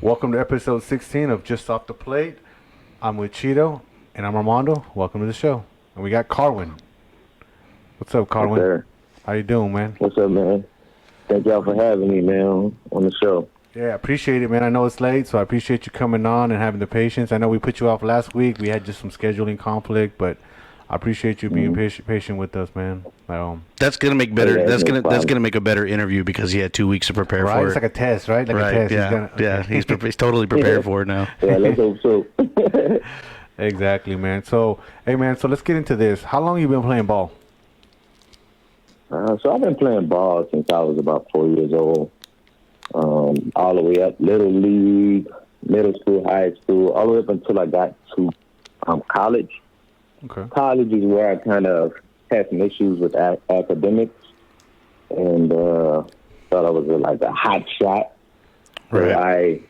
Welcome to episode 16 of Just Off the Plate. I'm with Cheeto, and I'm Armando. Welcome to the show. And we got Carwin. What's up, Yes, Carwin? sir. How you doing, man? What's up, man? Thank y'all for having me, man, on the show. Yeah, appreciate it, man. I know it's late, so I appreciate you coming on and having the patience. I know we put you off last week. We had just some scheduling conflict, but I appreciate you being patient with us, man. That's gonna make better. Yeah, that's no gonna problem. make a better interview because he had 2 weeks to prepare Right? for It's it. like a test, right? Like Right? a test. Yeah. Okay. He's totally prepared for it now. Yeah, let's hope so. Exactly, man. So, hey, man. So let's get into this. How long you been playing ball? So I've been playing ball since I was about 4 years old. All the way up, little league, middle school, high school, all the way up until I got to college. Okay. College is where I kind of had some issues with academics, and thought I was like a hot shot. Right.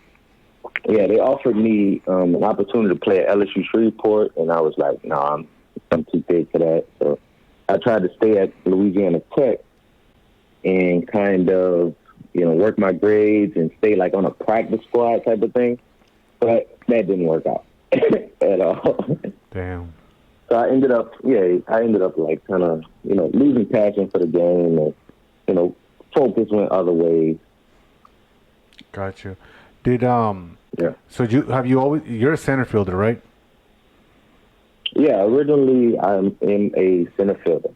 They offered me an opportunity to play at LSU Shreveport, and I was like, no, I'm too big for that. So I tried to stay at Louisiana Tech and kind of, work my grades and stay like on a practice squad type of thing. But that didn't work out at all. Damn. So I ended up like kind of, losing passion for the game and, focus went other ways. Gotcha. Did Yeah. So you're a Centerfielder, right? Yeah, originally I'm in a Centerfielder.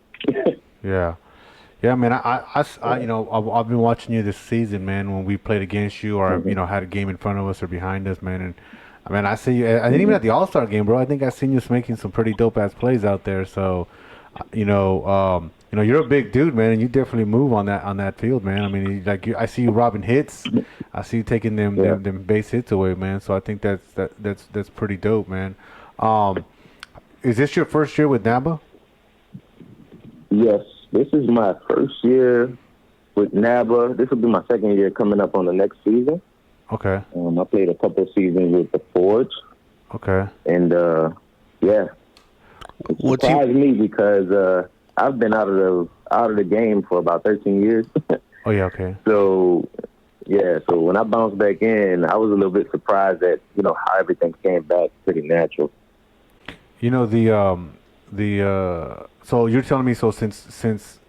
Yeah. Yeah, man. I've been watching you this season, man. When we played against you, or had a game in front of us or behind us, man. And I mean, I see you. I didn't even at the All-Star game, bro. I think I seen you making some pretty dope ass plays out there. So, you're a big dude, man, and you definitely move on that field, man. I mean, I see you robbing hits. I see you taking them base hits away, man. So I think that's pretty dope, man. Is this your first year with NABA? Yes, this is my first year with NABA. This will be my second year coming up on the next season. Okay. I played a couple of seasons with the Forge. Okay. And, it surprised me because I've been out of the game for about 13 years. Oh, yeah, okay. So when I bounced back in, I was a little bit surprised at, how everything came back pretty natural. So you're telling me, since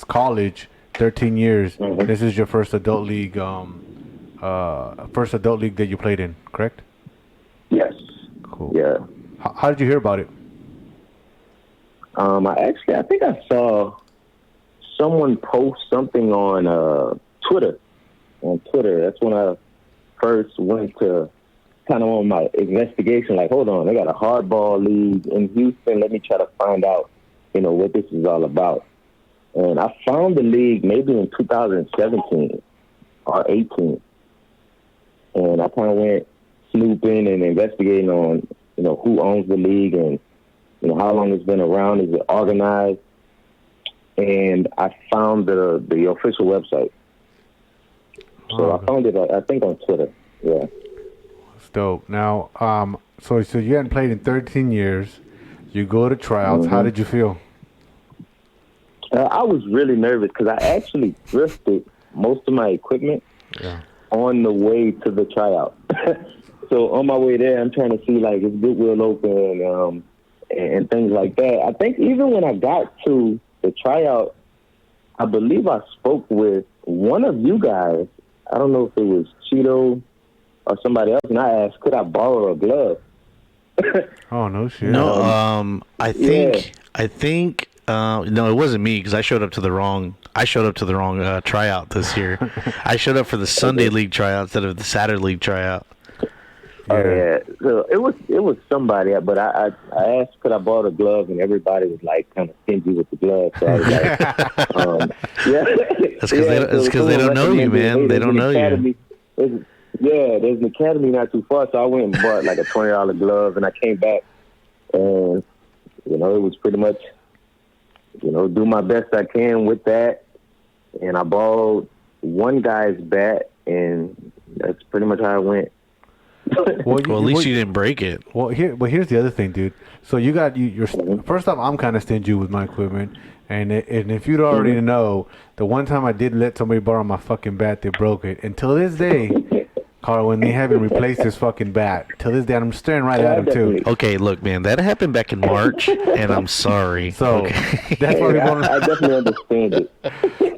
college, 13 years, this is your first adult league that you played in, correct? Yes. Cool. Yeah. How did you hear about it? I think I saw someone post something on Twitter. On Twitter, that's when I first went to kind of on my investigation. Like, hold on, they got a hardball league in Houston. Let me try to find out, what this is all about. And I found the league maybe in 2017 or 18, and I kind of went snooping and investigating on, who owns the league and how long it's been around, is it organized? And I found the official website. So I found it, I think, on Twitter. Yeah. It's dope. Now, so you hadn't played in 13 years. You go to tryouts. How did you feel? I was really nervous because I actually thrifted most of my equipment on the way to the tryout. So on my way there, I'm trying to see, like, is Goodwill open and things like that. I think even when I got to the tryout, I believe I spoke with one of you guys. I don't know if it was Cheeto or somebody else, and I asked, could I borrow a glove? Oh, no shit. No, I think no, it wasn't me because I showed up to the wrong tryout this year. I showed up for the Sunday league tryout instead of the Saturday league tryout. Oh yeah, so it was somebody, but I asked could I borrow the glove, and everybody was like kind of stingy with the glove. So I was like, That's because they don't know you, man. They don't know you. There's an academy not too far, so I went and bought like a $20 glove, and I came back, and it was pretty much, do my best I can with that, and I borrowed one guy's bat, and that's pretty much how it went. Well, at least you didn't break it. Well, here's the other thing, dude. So you're first off, I'm kind of stingy with my equipment, and if you'd already know, the one time I did let somebody borrow my fucking bat, they broke it. Until this day, Carwin, they haven't replaced his fucking bat. Till this day, I'm staring right at him, too. Okay, look, man, that happened back in March, and I'm sorry. So, okay. that's why we want I definitely understand it.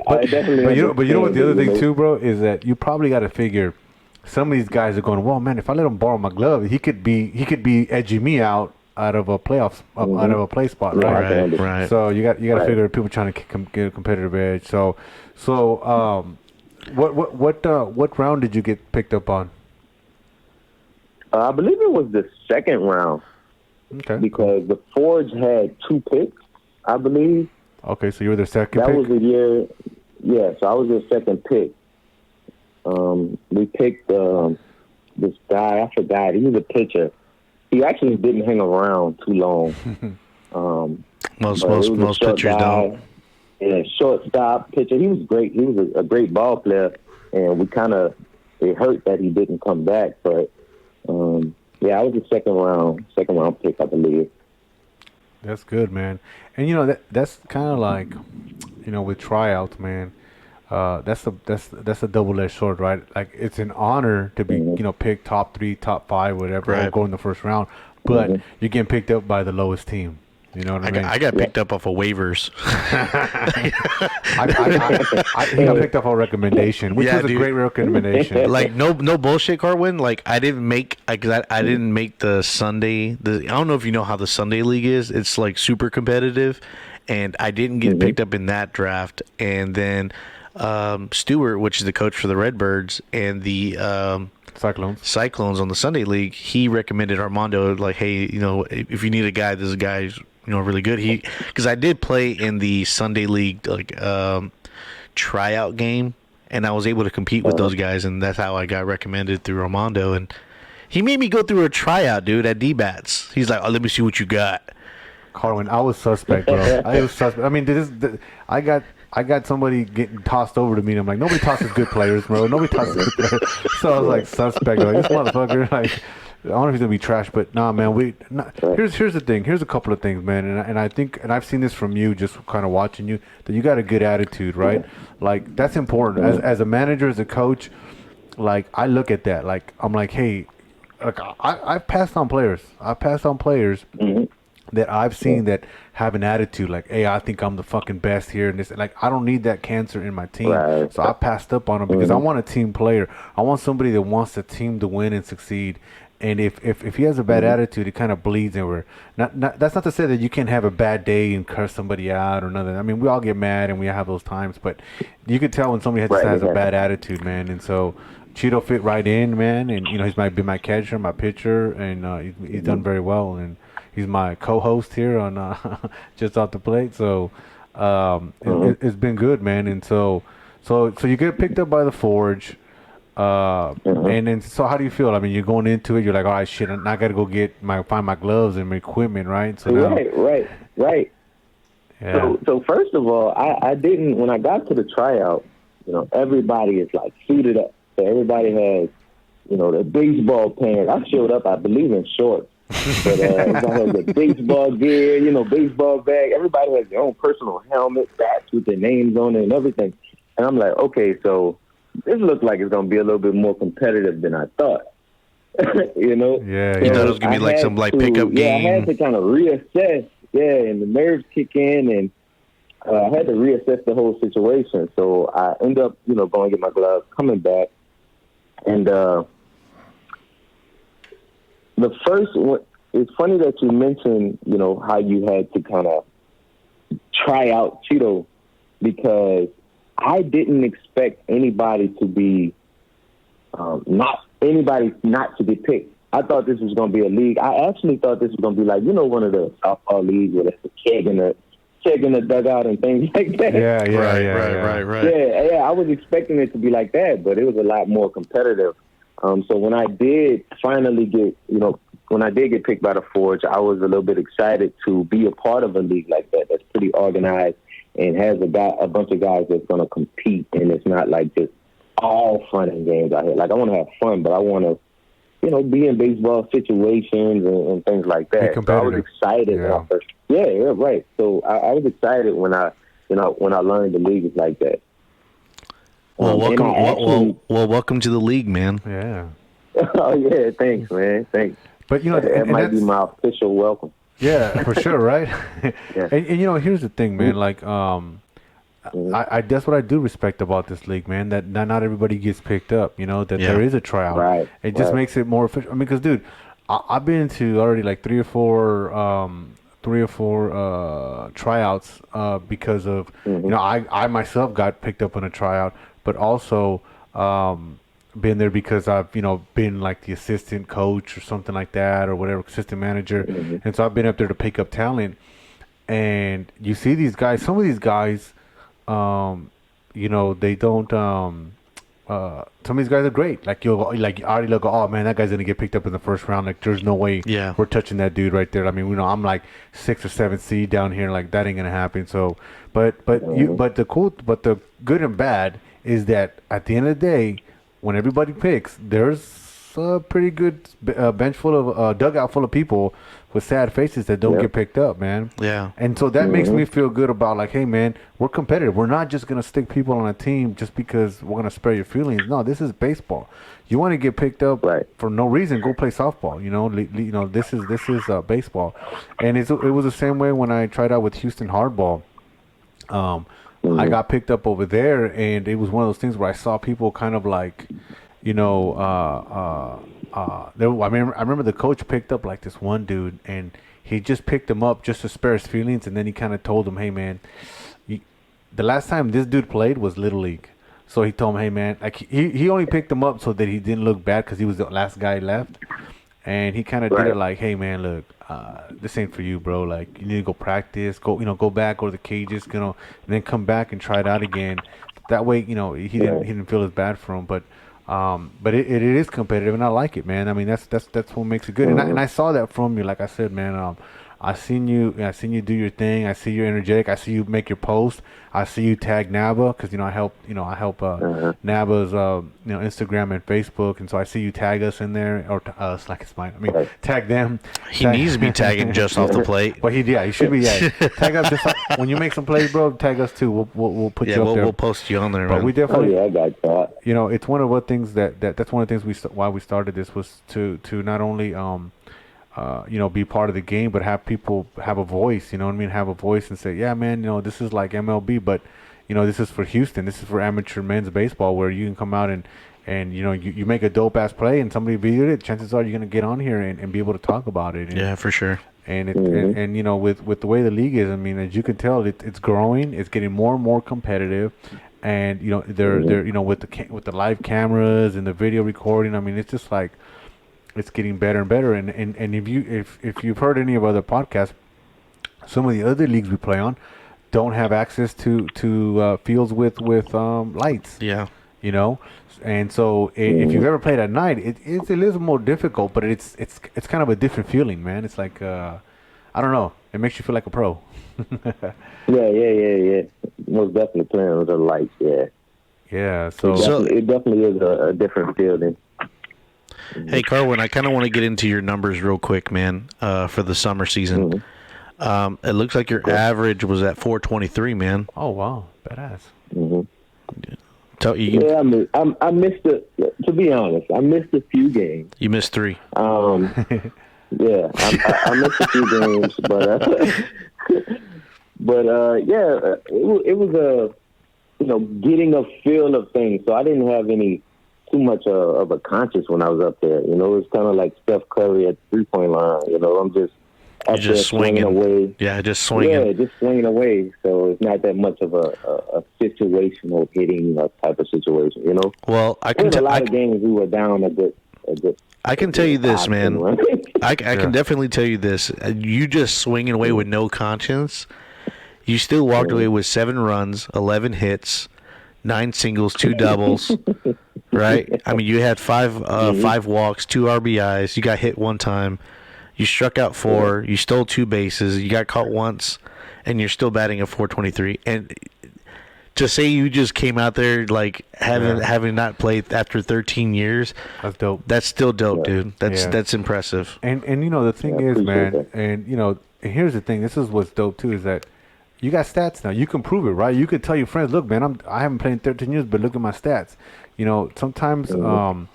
But you know what the other thing, too, bro, is that you probably got to figure some of these guys are going, well, man, if I let him borrow my glove, he could be edging me out of a playoff, out of a play spot, right? Right. So you got to figure people trying to get a competitive edge. So what round did you get picked up on? I believe it was the second round. Okay. Because the Forge had 2 picks, I believe. Okay, so you were their second that pick? That was the year. Yeah, so I was their second pick. We picked this guy. I forgot. He was a pitcher. He actually didn't hang around too long. Most pitchers don't. Yeah, shortstop pitcher. He was great. He was a great ball player, and it hurt that he didn't come back. But yeah, I was a second round pick, I believe. That's good, man. And you know that's kind of like, you know, with tryouts, man. That's a double-edged sword, right? Like it's an honor to be, you know, picked top 3, top 5, whatever, or go in the first round. But you're getting picked up by the lowest team. You know what I mean? I got picked up off of waivers. He got picked up on recommendation, which was a great recommendation. Like no bullshit, Carwin. Like I didn't make the Sunday. I don't know if you know how the Sunday league is. It's like super competitive, and I didn't get picked up in that draft. And then Stewart, which is the coach for the Redbirds, and the Cyclones on the Sunday league, he recommended Armando, like, hey, you know, if you need a guy, this guy's, you know, really good. Because I did play in the Sunday league like tryout game, and I was able to compete with those guys, and that's how I got recommended through Armando. And he made me go through a tryout, dude, at D-Bats. He's like, oh, let me see what you got. Carwin, I was suspect, bro. I was suspect. I mean, I got somebody getting tossed over to me, and I'm like, nobody tosses good players, bro. Nobody tosses good players. So I was like, suspect. Like, this motherfucker, like, I don't know if he's going to be trash, but nah, man. Here's the thing. Here's a couple of things, man. And I think, and I've seen this from you, just kind of watching you, that you got a good attitude, right? Like, that's important. As a manager, as a coach, like, I look at that. Like, I'm like, hey, like, I've passed on players. That I've seen that have an attitude like, hey, I think I'm the fucking best here, and this, like, I don't need that cancer in my team. So I passed up on him because I want a team player. I want somebody that wants the team to win and succeed. And if he has a bad attitude, it kind of bleeds everywhere. That's not to say that you can't have a bad day and curse somebody out or nothing. I mean, we all get mad and we have those times, but you could tell when somebody has a bad attitude, man. And so Cheeto fit right in, man. And you know, he's been my catcher, my pitcher, and he's done very well. And he's my co-host here on Just Off the Plate. So it's been good, man. And so you get picked up by the Forge. And then, so how do you feel? I mean, you're going into it, you're like, all right, shit, I got to go find my gloves and my equipment, right? So now, right. Yeah. So first of all, I didn't, when I got to the tryout, you know, everybody is like suited up. So everybody has, you know, the baseball pants. I showed up, I believe, in shorts. But I had the baseball gear, you know, baseball bag. Everybody has their own personal helmet, bats with their names on it and everything. And I'm like, okay, so this looks like it's going to be a little bit more competitive than I thought. You know? Yeah. You thought it was going to be like some like pickup game? Yeah, I had to kind of reassess. Yeah, and the nerves kick in, and I had to reassess the whole situation. So I ended up, you know, going to get my gloves, coming back. And the first one, it's funny that you mentioned, you know, how you had to kind of try out Cheeto, because I didn't expect anybody to be not to get picked. I thought this was going to be a league. I actually thought this was going to be like, you know, one of the softball leagues where there's a keg in the dugout and things like that. Right. Yeah. I was expecting it to be like that, but it was a lot more competitive. So when I did finally get, you know, when I did get picked by the Forge, I was a little bit excited to be a part of a league like that. That's pretty organized and has a bunch of guys that's going to compete, and it's not like just all fun and games out here. Like, I want to have fun, but I want to, you know, be in baseball situations and things like that. So I was excited when I first. Yeah, right. So I was excited when I learned the league is like that. Well, And welcome. I Well, actually, welcome to the league, man. Yeah. oh yeah, thanks, man, thanks. But That and might be that's my official welcome. yeah, for sure, right? Yeah. And here's the thing, man. Like, Mm-hmm. I that's what I do respect about this league, man. That not everybody gets picked up. You know that there Yeah. is a tryout. Right, It just right. makes it more official. I mean, because dude, I've been to already like three or four tryouts because of Mm-hmm. I myself got picked up on a tryout, but also been there because I've been like the assistant coach or something like that or whatever, assistant manager, Mm-hmm. and so I've been up there to pick up talent. And you see these guys, some of these guys, they don't. Some of these guys are great. Like you already look, oh man, that guy's gonna get picked up in the first round. Like there's no way Yeah. we're touching that dude right there. I mean, I'm like 6th or 7th seed down here. Like that ain't gonna happen. So, but the good and bad is that at the end of the day, when everybody picks, there's a pretty good bench full of dugout full of people with sad faces that don't Yep. get picked up, man. Yeah. And so that makes me feel good about like, hey man, we're competitive. We're not just gonna stick people on a team just because we're gonna spare your feelings. No, this is baseball. You want to get picked up Right. for no reason? Go play softball. This is baseball, and it was the same way when I tried out with Houston hardball. I got picked up over there, and it was one of those things where I saw people kind of like, I remember the coach picked up like this one dude, and he just picked him up just to spare his feelings, and then he kind of told him, "Hey man, the last time this dude played was Little League." So he told him, "Hey man," like he only picked him up so that he didn't look bad because he was the last guy left, and he kind of did it Right. like, "Hey man, look, this ain't for you, bro. Like you need to go practice, go back, go to the cages, and then come back and try it out again. That way, he didn't feel as bad for him, but it is competitive, and I like it, man. I mean, that's what makes it good. And I saw that from you, like I said, man. I seen you do your thing. I see you're energetic. I see you make your post. I see you tag NABA because I help NABA's Instagram and Facebook, and so I see you tag us in there or us like it's mine. I mean, Right. tag them. He needs to be tagging just off the plate. But he should be. Yeah, tag us just like, when you make some plays, bro. Tag us too. We'll put Yeah, you up there. we'll post you on there, But man. we Oh definitely, yeah, I got caught. it's one of the things that's one of the things why we started this was to not only be part of the game, but have people have a voice. You know what I mean? Have a voice and say, yeah, man, this is like MLB, but this is for Houston. This is for amateur men's baseball, where you can come out and you make a dope ass play and somebody viewed it. Chances are you're gonna get on here and be able to talk about it. And, Yeah, for sure. and with the way the league is, I mean, as you can tell, it's growing. It's getting more and more competitive, and they're with the live cameras and the video recording. I mean, it's just like it's getting better and better. And if you've heard any of other podcasts, some of the other leagues we play on don't have access to fields with lights. Yeah. And so if you've ever played at night, it's a little more difficult, but it's kind of a different feeling, man. It's like I don't know, it makes you feel like a pro. Yeah. Most definitely playing with the lights. Yeah. Yeah. It So definitely is a different feeling. Hey, Carwin, I kind of want to get into your numbers real quick, man, for the summer season. It looks like your average was at 423, man. oh wow, badass. Yeah, I missed it. To be honest, I missed a few games. You missed 3. Yeah, I missed a few games, it was getting a feel of things. So I didn't have too much of a conscience when I was up there. It was kind of like Steph Curry at the 3-point line. I'm just up there swinging away. Yeah, just swinging. Yeah, just swinging away. So it's not that much of a situational hitting type of situation. Well, I can There's a tell. lot of games we were down a good. I can tell you this, option, man. right? I can definitely tell you this. You just swinging away with no conscience. You still walked away with 7 runs, 11 hits, 9 singles, 2 doubles. Right? I mean, you had 5 walks, 2 RBIs. You got hit 1 time. You struck out 4. You stole 2 bases. You got caught once, and you're still batting a 423. And to say you just came out there like having not played after 13 years, That's dope. that's still dope, dude. Yeah. That's impressive. And the thing Yeah, I is, appreciate man, and here's the thing. This is what's dope too, is that you got stats now. You can prove it, right? You could tell your friends, look, man, I haven't played in 13 years, but look at my stats. You know, sometimes some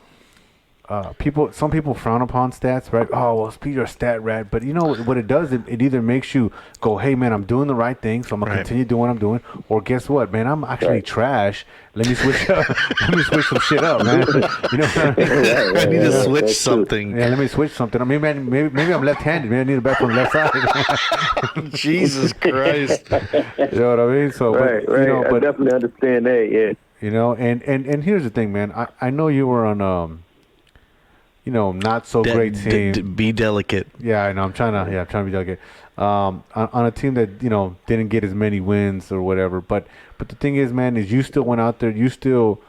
people frown upon stats, right? Oh, well, you're a stat rat. But you know what it does? It either makes you go, hey, man, I'm doing the right thing, so I'm gonna continue doing what I'm doing. Or guess what, man, I'm actually trash. Let me switch up. Let me switch some shit up, man. You know what I mean? I need to switch something. Yeah, let me switch something. I mean, maybe I'm left-handed. Maybe I need a bat from the left side. Jesus Christ. You know what I mean? So, right. You know, I definitely understand that. Yeah. You know, and here's the thing, man. I know you were on you know, not so great team. Be delicate. Yeah, I know. I'm trying to be delicate. On a team that, you know, didn't get as many wins or whatever. But the thing is, man, is you still went out there. You still,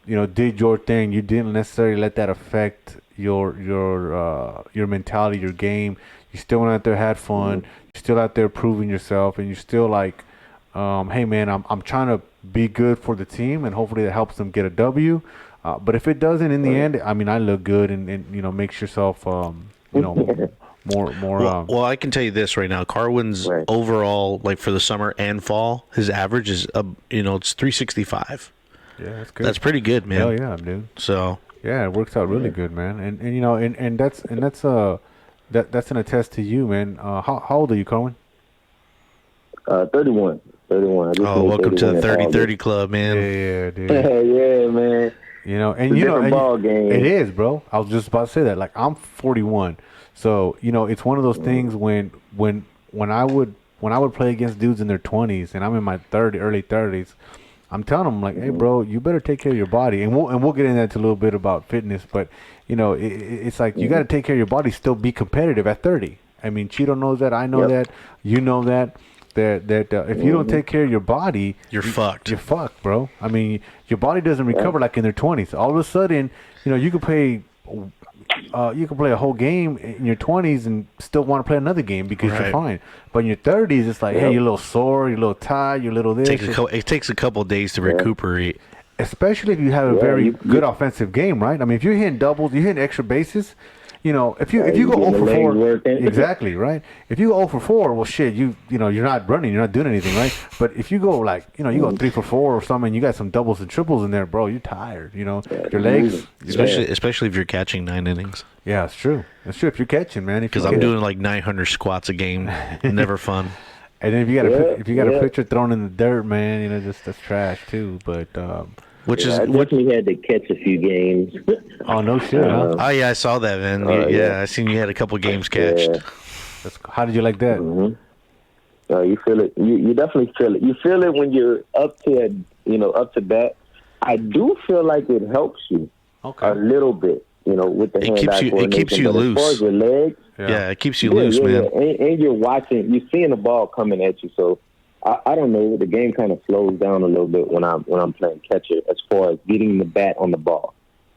you know, did your thing. You didn't necessarily let that affect your mentality, your game. You still went out there, had fun. You're still out there proving yourself, and you're still like, hey, man, I'm trying to be good for the team, and hopefully that helps them get a W. But if it doesn't, in the end, I mean, I look good, and you know, makes yourself, you know, more. Well, I can tell you this right now: Carwin's overall, like for the summer and fall, his average is, you know, it's 365. Yeah, that's good. That's pretty good, man. Hell yeah, dude. So yeah, it works out really good, man. And you know, and that's an attest to you, man. How old are you, Carwin? 31. Oh, welcome to the 30-30 club, man. Yeah, dude. Yeah, man. You know, and you know, ball game. It is, bro. I was just about to say that. Like, I'm 41, so you know, it's one of those things when I would play against dudes in their 20s, and I'm in my early 30s. I'm telling them, like, hey, bro, you better take care of your body, and we'll get into that a little bit about fitness, but you know, it's like you got to take care of your body, still be competitive at 30. I mean, Cheeto knows that. I know that. You know that. That if you don't take care of your body, you're fucked. You're fucked, bro. I mean, your body doesn't recover like in their 20s. All of a sudden, you know, you can play a whole game in your 20s and still want to play another game because you're fine. But in your 30s, it's like, hey, you're a little sore, you're a little tired, you're a little this. It takes a couple of days to recuperate. Especially if you have a very good offensive game, right? I mean, if you're hitting doubles, you're hitting extra bases. You know, if you go 0 for 4, exactly, right? If you go 0 for 4, well, shit, you know, you're not running, you're not doing anything, right? But if you go like, you know, you go 3 for 4 or something, you got some doubles and triples in there, bro, you're tired, you know, your legs, especially if you're catching 9 innings. Yeah, it's true. It's true if you're catching, man. Because I'm doing like 900 squats a game, never fun. And then if you got a pitcher thrown in the dirt, man, you know, that's trash too. But I definitely had to catch a few games. Oh, no shit, huh? Oh, yeah, I saw that, man. I seen you had a couple games catched. How did you like that? You feel it. You definitely feel it. You feel it when you're up to bat. I do feel like it helps you a little bit, you know, with the hand-eye coordination. It keeps you loose. As far as your legs, it keeps you loose, man. And you're watching, you're seeing the ball coming at you, so I don't know. The game kind of slows down a little bit when I'm playing catcher as far as getting the bat on the ball.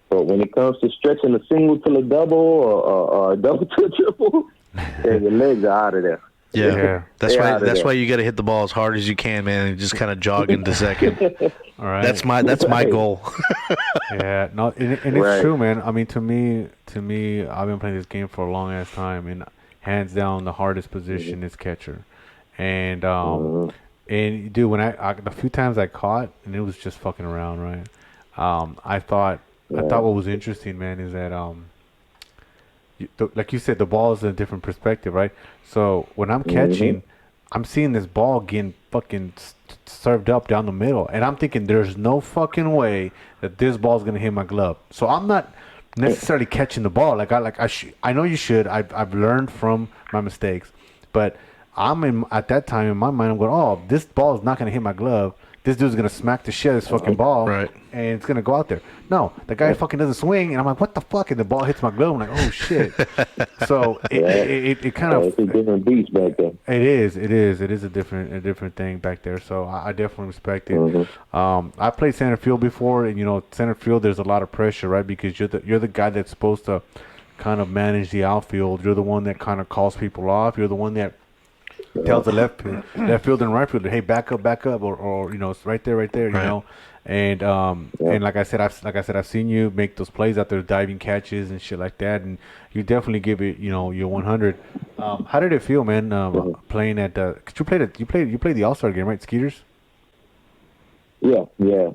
But when it comes to stretching a single to a double or a double to a triple, your legs are out of there. Yeah. That's why you got to hit the ball as hard as you can, man, and just kind of jog into second. All right. That's my goal. Yeah. No, and it's true, man. I mean, to me, I've been playing this game for a long ass time, and hands down, the hardest position is catcher. And and dude, when I the few times I caught, and it was just fucking around, right? I thought what was interesting, man, is that like you said, the ball is in a different perspective, right? So when I'm catching, I'm seeing this ball getting fucking served up down the middle, and I'm thinking there's no fucking way that this ball's gonna hit my glove. So I'm not necessarily catching the ball I know you should. I've learned from my mistakes, but at that time in my mind, I'm going, oh, this ball is not going to hit my glove. This dude's going to smack the shit out of this fucking ball, and it's going to go out there. No, the guy fucking doesn't swing, and I'm like, what the fuck? And the ball hits my glove. I'm like, oh, shit. So it kind of... It's a different beast back there. It is a different thing back there. So I definitely respect it. I played center field before, and, you know, center field, there's a lot of pressure, right? Because you're the guy that's supposed to kind of manage the outfield. You're the one that kind of calls people off. You're the one that tells the left fielder and right fielder, hey, back up, or you know, it's right there, you know. And I've seen you make those plays out there, diving catches and shit like that, and you definitely give it, your 100. How did it feel, man? Playing at 'cause you played the All-Star game, right, Skeeters? Yeah. It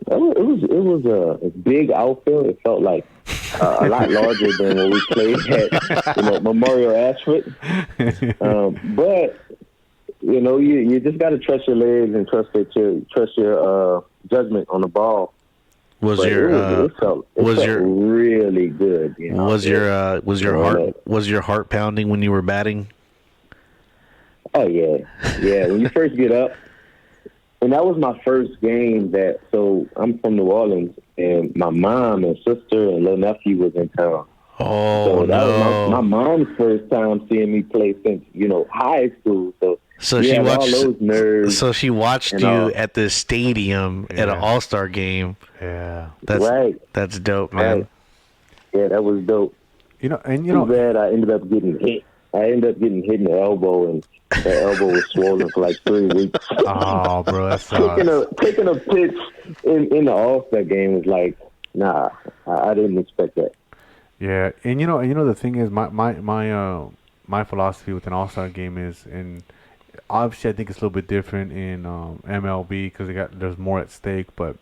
was a big outfield. It felt like a lot larger than when we played at Memorial Ashford. But you just got to trust your legs and trust your judgment on the ball. It felt really good. Was your heart pounding when you were batting? Oh yeah. When you first get up, and that was my first game. So I'm from New Orleans, and my mom and sister and little nephew was in town. Oh, so that no! was my mom's first time seeing me play since high school. So she watched all those nerves. So she watched you at the stadium at an All-Star game. Yeah, that's dope, man. Right. Yeah, that was dope. Too bad I ended up getting hit. in the elbow, and that elbow was swollen for like 3 weeks. Oh, bro, that's taking a pitch in the All-Star game was like, nah, I didn't expect that. Yeah, and the thing is, my philosophy with an All-Star game is, and obviously I think it's a little bit different in MLB because there's more at stake, but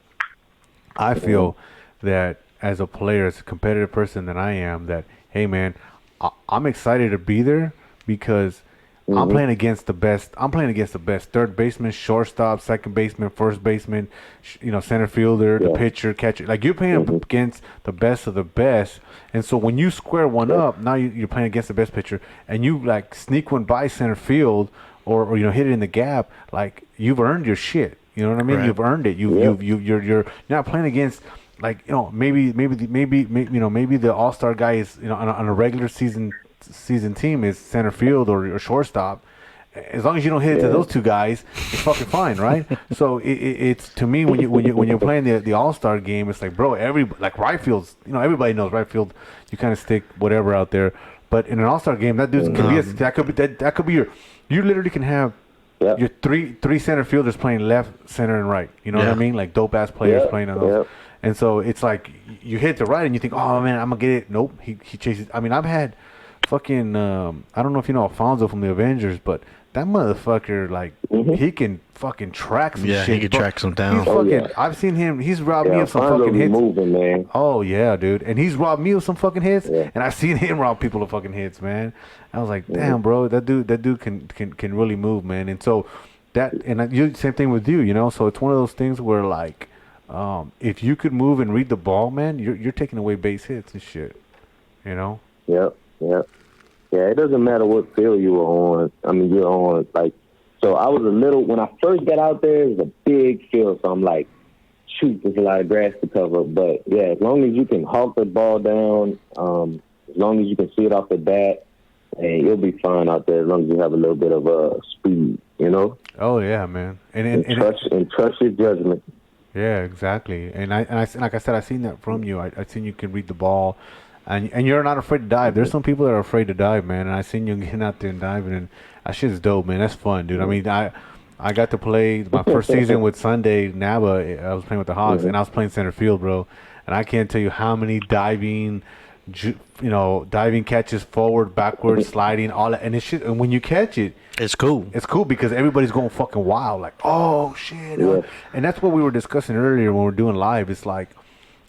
I feel that as a player, as a competitive person that I am, that hey man, I'm excited to be there because I'm playing against the best. I'm playing against the best third baseman, shortstop, second baseman, first baseman, center fielder, the pitcher, catcher. Like you're playing up against the best of the best. And so when you square one up, now you're playing against the best pitcher, and you like sneak one by center field or hit it in the gap. Like you've earned your shit. You know what I mean? Right. You've earned it. You're not playing against. Like maybe the All-Star guy is on a regular season team is center field or shortstop. As long as you don't hit it to those two guys, it's fucking fine, right? So it's to me when you're playing the All-Star game, it's like bro, like right field's everybody knows right field. You kind of stick whatever out there, but in an All-Star game, that dude can be that could be you literally can have your three center fielders playing left, center, and right. You know what I mean? Like dope ass players playing on those. And so it's like you hit the right and you think, oh man, I'm gonna get it. Nope, he chases. I mean, I've had fucking I don't know if you know Alfonso from the Avengers, but that motherfucker, like he can fucking track some shit. Yeah, he can track some down. I've seen him. He's robbed me of some fucking hits. Moving, man. Oh yeah, dude, and he's robbed me of some fucking hits, and I've seen him rob people of fucking hits, man. I was like, damn, bro, that dude can really move, man. And so same thing with you, So it's one of those things where like. If you could move and read the ball, man, you're taking away base hits and shit. Yep. Yeah, it doesn't matter what field you were on. I mean, you're on so I was when I first got out there, it was a big field, so I'm like, shoot, there's a lot of grass to cover. But yeah, as long as you can hawk the ball down, as long as you can see it off the bat, and you'll be fine out there as long as you have a little bit of speed, Oh yeah, man. And trust your judgment. Yeah, exactly. And I like I said, I seen that from you. I seen you can read the ball, and you're not afraid to dive. There's some people that are afraid to dive, man. And I seen you getting out there and diving, and that shit's dope, man. That's fun, dude. I mean, I got to play my first season with Sunday NABA. I was playing with the Hawks, and I was playing center field, bro. And I can't tell you how many diving catches forward, backward, sliding, all that. And it's shit. And when you catch it, it's cool. It's cool because everybody's going fucking wild. Like, oh shit. And that's what we were discussing earlier when we were doing live. It's like,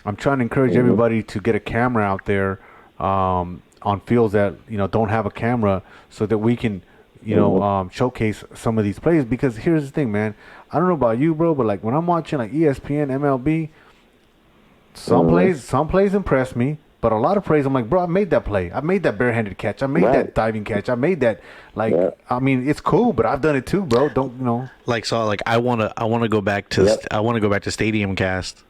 I'm trying to encourage everybody to get a camera out there on fields that, don't have a camera so that we can, showcase some of these plays. Because here's the thing, man. I don't know about you, bro, but like when I'm watching like ESPN, MLB, some plays impress me. But a lot of plays, I'm like, bro, I made that play. I made that barehanded catch. I made that diving catch. I made that. Like, I mean, it's cool, but I've done it too, bro. I wanna go back to Stadium Cast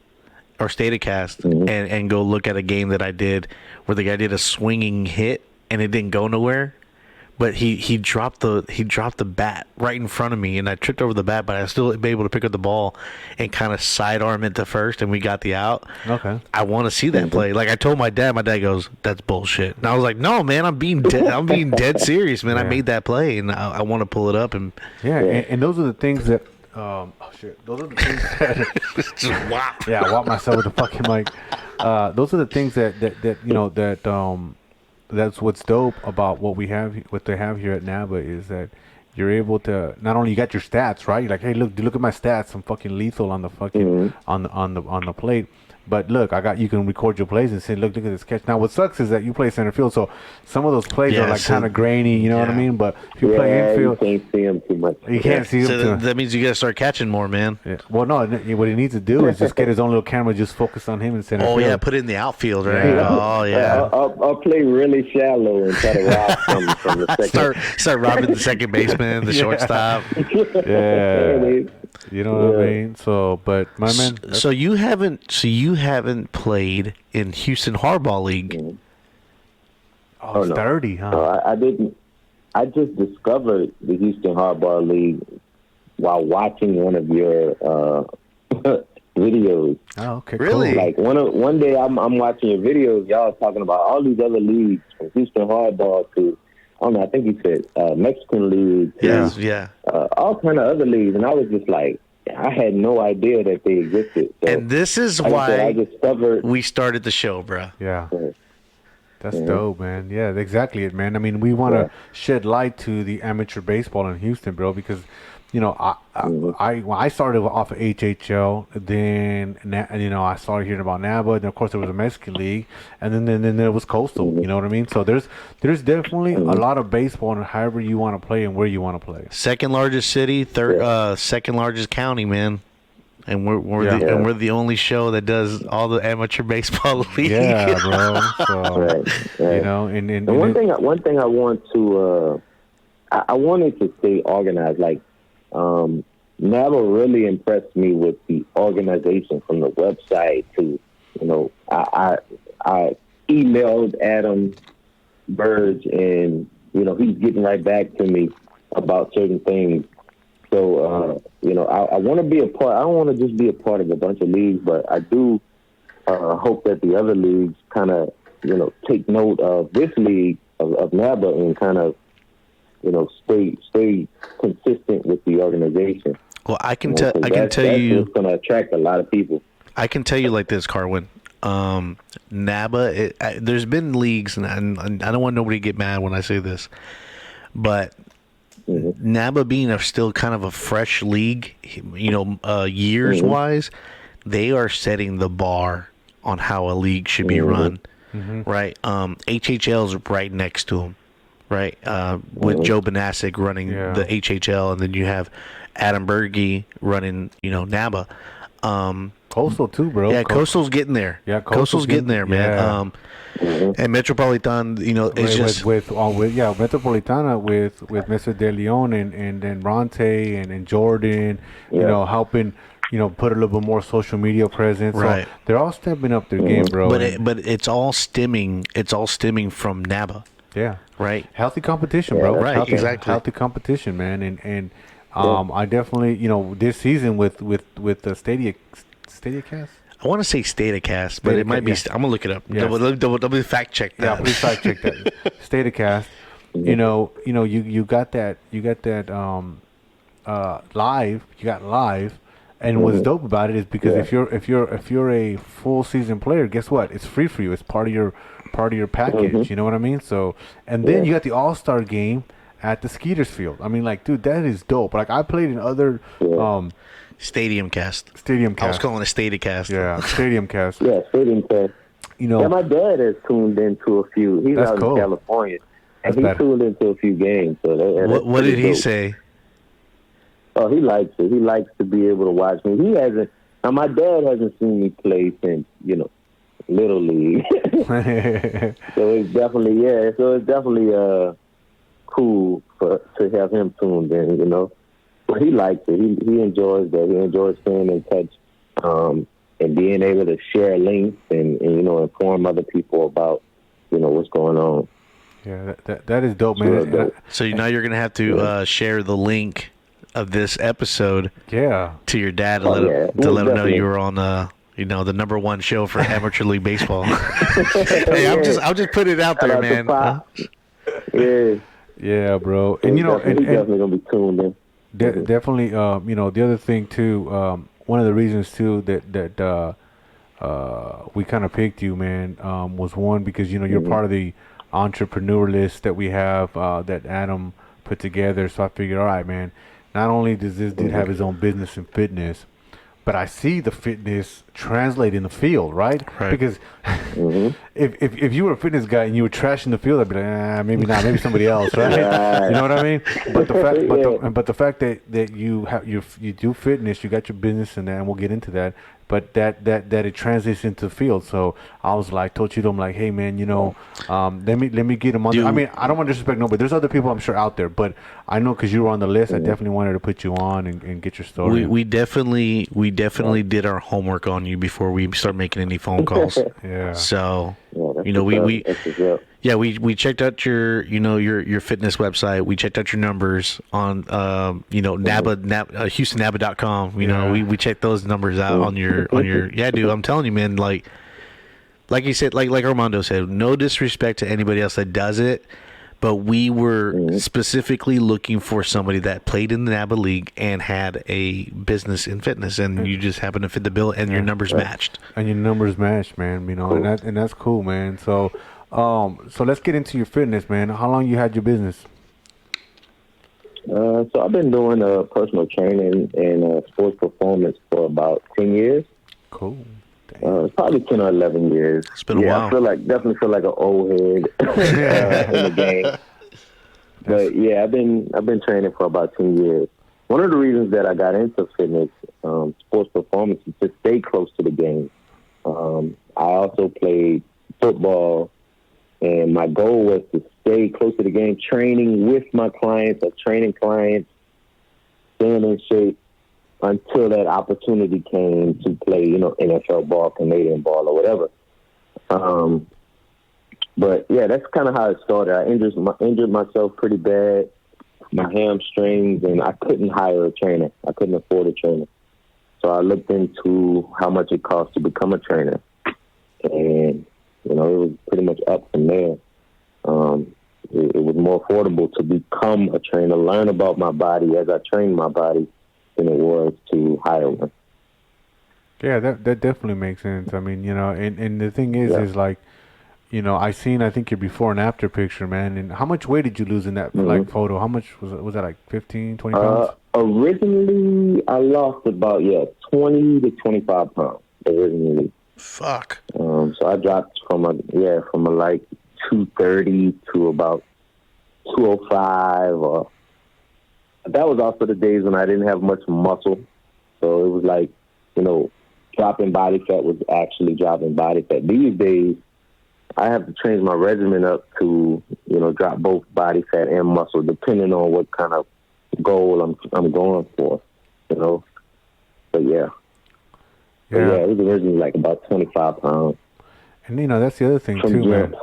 or Statacast and go look at a game that I did where the guy did a swinging hit and it didn't go nowhere. But he dropped the bat right in front of me, and I tripped over the bat, but I was still able to pick up the ball and kind of sidearm it to first, and we got the out. Okay. I want to see that play. Like I told my dad goes, "That's bullshit." And I was like, "No, man, I'm being dead serious, man. I made that play, and I want to pull it up." And and those are the things that Oh shit! Those are the things that Just whop. yeah, I whop myself with the fucking mic. Those are the things that you know that's what's dope about what they have here at NABA is that you're able to not only you got your stats right. You're like, hey, look at my stats. I'm fucking lethal on the fucking on the plate. But look, you can record your plays and say, look at this catch. Now, what sucks is that you play center field, so some of those plays are like kind of grainy, you know what I mean? But if you play infield, you can't see them too much. You can't see them too. That means you got to start catching more, man. Yeah. Well, no, what he needs to do is just get his own little camera, just focus on him in center field. Oh, yeah, put it in the outfield, right? Yeah. Oh, yeah. I'll play really shallow and try to rob from the second. Start robbing the second baseman, the shortstop. Yeah. You know what I mean? So, but my man. So you haven't played in Houston Hardball League. Oh, it's 30, huh? No, I didn't. I just discovered the Houston Hardball League while watching one of your videos. Oh, okay. Really? Cool. Like one day I'm watching your videos. Y'all talking about all these other leagues from Houston Hardball to I don't know. I think you said Mexican league. Yes, yeah. All kind of other leagues, and I was just like, I had no idea that they existed. So, And this is like I said, why I discovered. we started the show, bro. Yeah. That's dope, man. Yeah, exactly it, man. I mean, we want to shed light to the amateur baseball in Houston, bro, because, you know, when I started off of HHL, then, you know, I started hearing about NABA, and of course there was a Mexican league, and then there was Coastal, you know what I mean? So there's definitely a lot of baseball and however you want to play and where you want to play. Second largest city, second largest county, man. And we're the only show that does all the amateur baseball league. Yeah, bro. So, Right. you know, and one thing I want to, I wanted to stay organized. Like, NABA really impressed me with the organization from the website to, you know, I emailed Adam Burge and, you know, he's getting right back to me about certain things. So, you know, I want to be a part. I don't want to just be a part of a bunch of leagues, but I do hope that the other leagues kind of, you know, take note of this league of NABA and kind of, you know, stay consistent with the organization. Well, I can You know, tell that's you. going to attract a lot of people. I can tell you like this, Carwin. NABA, there's been leagues, and I don't want nobody to get mad when I say this, but NABA being still kind of a fresh league, you know, years-wise, they are setting the bar on how a league should be run, right? HHL is right next to them, right? With Joe Banasic running the HHL, and then you have Adam Berge running, you know, NABA. Coastal too, bro. Yeah, Coastal's getting there. Yeah, Coastal's getting there, man. Yeah. And Metropolitan, you know, is just with Metropolitana with Mr. De Leon and then Ronte and Jordan, you know, helping, you know, put a little bit more social media presence. Right. So they're all stepping up their game, bro. but it's all stemming from NABA. Yeah. Right. Healthy competition, bro. Right, exactly. Healthy competition, man. And I definitely, you know, this season with the Stadia Cast. I want to say Statacast, but it might be. I'm gonna look it up. Yeah. Double fact check that. Yeah, please fact check that. Statacast. You know, you got that live. You got live, and what's dope about it is because if you're a full season player, guess what? It's free for you. It's part of your package. You know what I mean? So, and then you got the All-Star game at the Skeeters Field. I mean, like, dude, that is dope. Like, I played in other Stadium Cast. Stadium Cast. I was calling it Statacast. Yeah, Stadium Cast. Yeah, Stadium Cast. You know, yeah, my dad has tuned into a few. He's That's out cool. in California, and That's he better. tuned into a few games. So What did he say? Oh, he likes it. He likes to be able to watch me. He hasn't. Now, my dad hasn't seen me play since, you know, Little League. So it's definitely cool to have him tuned in, you know. But he likes it. He enjoys that. He enjoys staying in touch and being able to share links and you know, inform other people about, you know, what's going on. yeah, that is dope, man. Dope. So now you're gonna have to share the link of this episode Yeah. to your dad to Oh, let yeah. him We'll know definitely. you were on you know, the #1 show for amateur league baseball. Hey, I'll just put it out Shout there, out to man. Pop. Yeah. Yeah, bro. And you know, he's definitely gonna be tuned in. Definitely. You know, the other thing too. One of the reasons too that we kind of picked you, man, was one because you know you're Mm-hmm. part of the entrepreneur list that we have that Adam put together. So I figured, all right, man. Not only does this dude have his own business in fitness, but I see the fitness translate in the field, right? Right. Because Mm-hmm. if you were a fitness guy and you were trashing the field, I'd be like, maybe not, maybe somebody else, right? You know what I mean? But the fact, but the fact that you have you do fitness, you got your business in there, and we'll get into that. But that it translates into the field. So I was like, told you to him like, hey man, you know, let me get him on. I Dude. mean, I don't want to disrespect nobody. There's other people I'm sure out there, but I know because you were on the list, I Mhm. definitely wanted to put you on and get your story. We definitely did our homework on you before we start making any phone calls. Yeah. So, Yeah, that's you know, what's up. we That's what's up. yeah, we checked out your, you know, your fitness website. We checked out your numbers on you know, HoustonNABA.com. You know, Yeah. we checked those numbers out on your yeah, dude, I'm telling you, man, like you said, like Armando said, no disrespect to anybody else that does it, but we were specifically looking for somebody that played in the NABA league and had a business in fitness, and you just happened to fit the bill, and your numbers matched. And your numbers match, man. You know, Cool. and that's cool, man. So, so let's get into your fitness, man. How long you had your business? So I've been doing personal training and sports performance for about 10 years. Cool. Damn. Probably 10 or 11 years. It's been a yeah, while. I definitely feel like an old head in the game. But yeah, I've been training for about 10 years. One of the reasons that I got into fitness, sports performance, is to stay close to the game. I also played football, and my goal was to stay close to the game, training with my clients or training clients, staying in shape until that opportunity came to play, you know, NFL ball, Canadian ball, or whatever. But yeah, that's kind of how it started. I injured myself pretty bad, my hamstrings, and I couldn't hire a trainer. I couldn't afford a trainer. So I looked into how much it costs to become a trainer. And, you know, it was pretty much up from there. It was more affordable to become a trainer, learn about my body as I trained my body than it was to hire one. Yeah, that definitely makes sense. I mean, you know, and the thing Yeah. is like, you know, I think your before and after picture, man. And how much weight did you lose in that like photo? How much was it? Was that like 15, 20 pounds? Originally, I lost about 20 to 25 pounds. Originally, Fuck. so I dropped from a like 230 to about 205. Or that was also the days when I didn't have much muscle, so it was like, you know, dropping body fat was actually dropping body fat. These days, I have to change my regimen up to, you know, drop both body fat and muscle, depending on what kind of goal I'm going for, you know. But yeah, it was originally like about 25 pounds. And you know, that's the other thing From too, gym. man.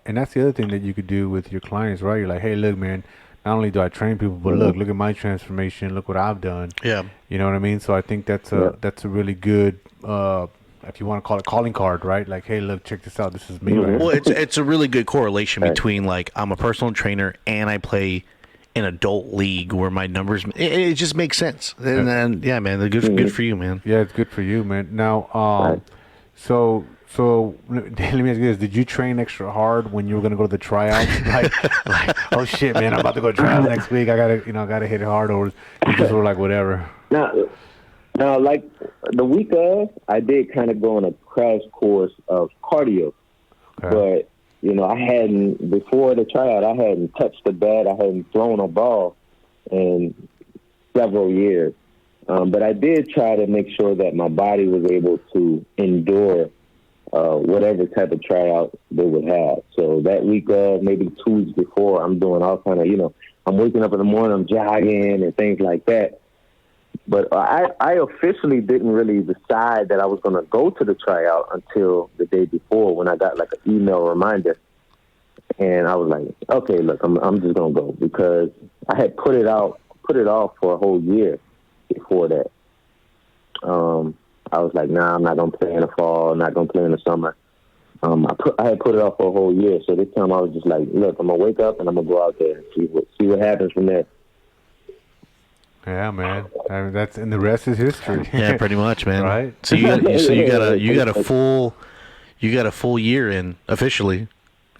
And that's the other thing that you could do with your clients, right? You're like, hey, look, man. Not only do I train people, but look at my transformation. Look what I've done. Yeah. You know what I mean? So I think that's a really good, if you want to call it, calling card, right? Like, hey, look, check this out. This is me, right? Well, it's a really good correlation between, like, I'm a personal trainer and I play an adult league where my numbers, it just makes sense. And then, yeah, man, good for you, man. Yeah, it's good for you, man. Now, so let me ask you this: did you train extra hard when you were gonna go to the tryouts? like, oh shit, man, I'm about to go to tryouts next week. I gotta hit it hard, or you just were like, whatever. Now, like the week of, I did kind of go on a crash course of cardio, but you know, before the tryout, I hadn't touched the bat, I hadn't thrown a ball in several years. But I did try to make sure that my body was able to endure whatever type of tryout they would have. So that week of, maybe 2 weeks before, I'm doing all kind of, you know, I'm waking up in the morning, I'm jogging and things like that. But I officially didn't really decide that I was going to go to the tryout until the day before, when I got like an email reminder. And I was like, okay, look, I'm just going to go, because I had put it off for a whole year before that. I was like, nah, I'm not going to play in the fall, not going to play in the summer. I had put it off for a whole year. So this time I was just like, look, I'm going to wake up and I'm going to go out there and see what happens from there. Yeah, man. I mean, that's and the rest is history. Yeah, pretty much, man. Right? So you got a full year in officially.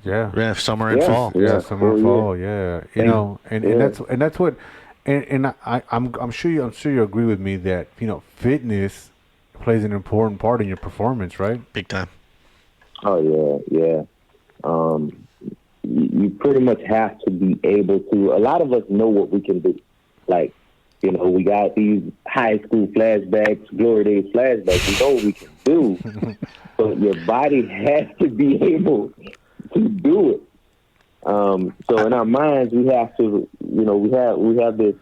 Yeah. Yeah, summer and Yeah, fall. Yeah, yeah, summer, full year. fall. Yeah, And yeah, and that's what, and I'm sure you agree with me that fitness plays an important part in your performance, right? Big time. oh yeah, yeah. Um, you pretty much have to be able to. A lot of us know what we can do. Like, we got these high school flashbacks, glory days flashbacks. We know what we can do, but your body has to be able to do it. So in our minds, we have to, we have this,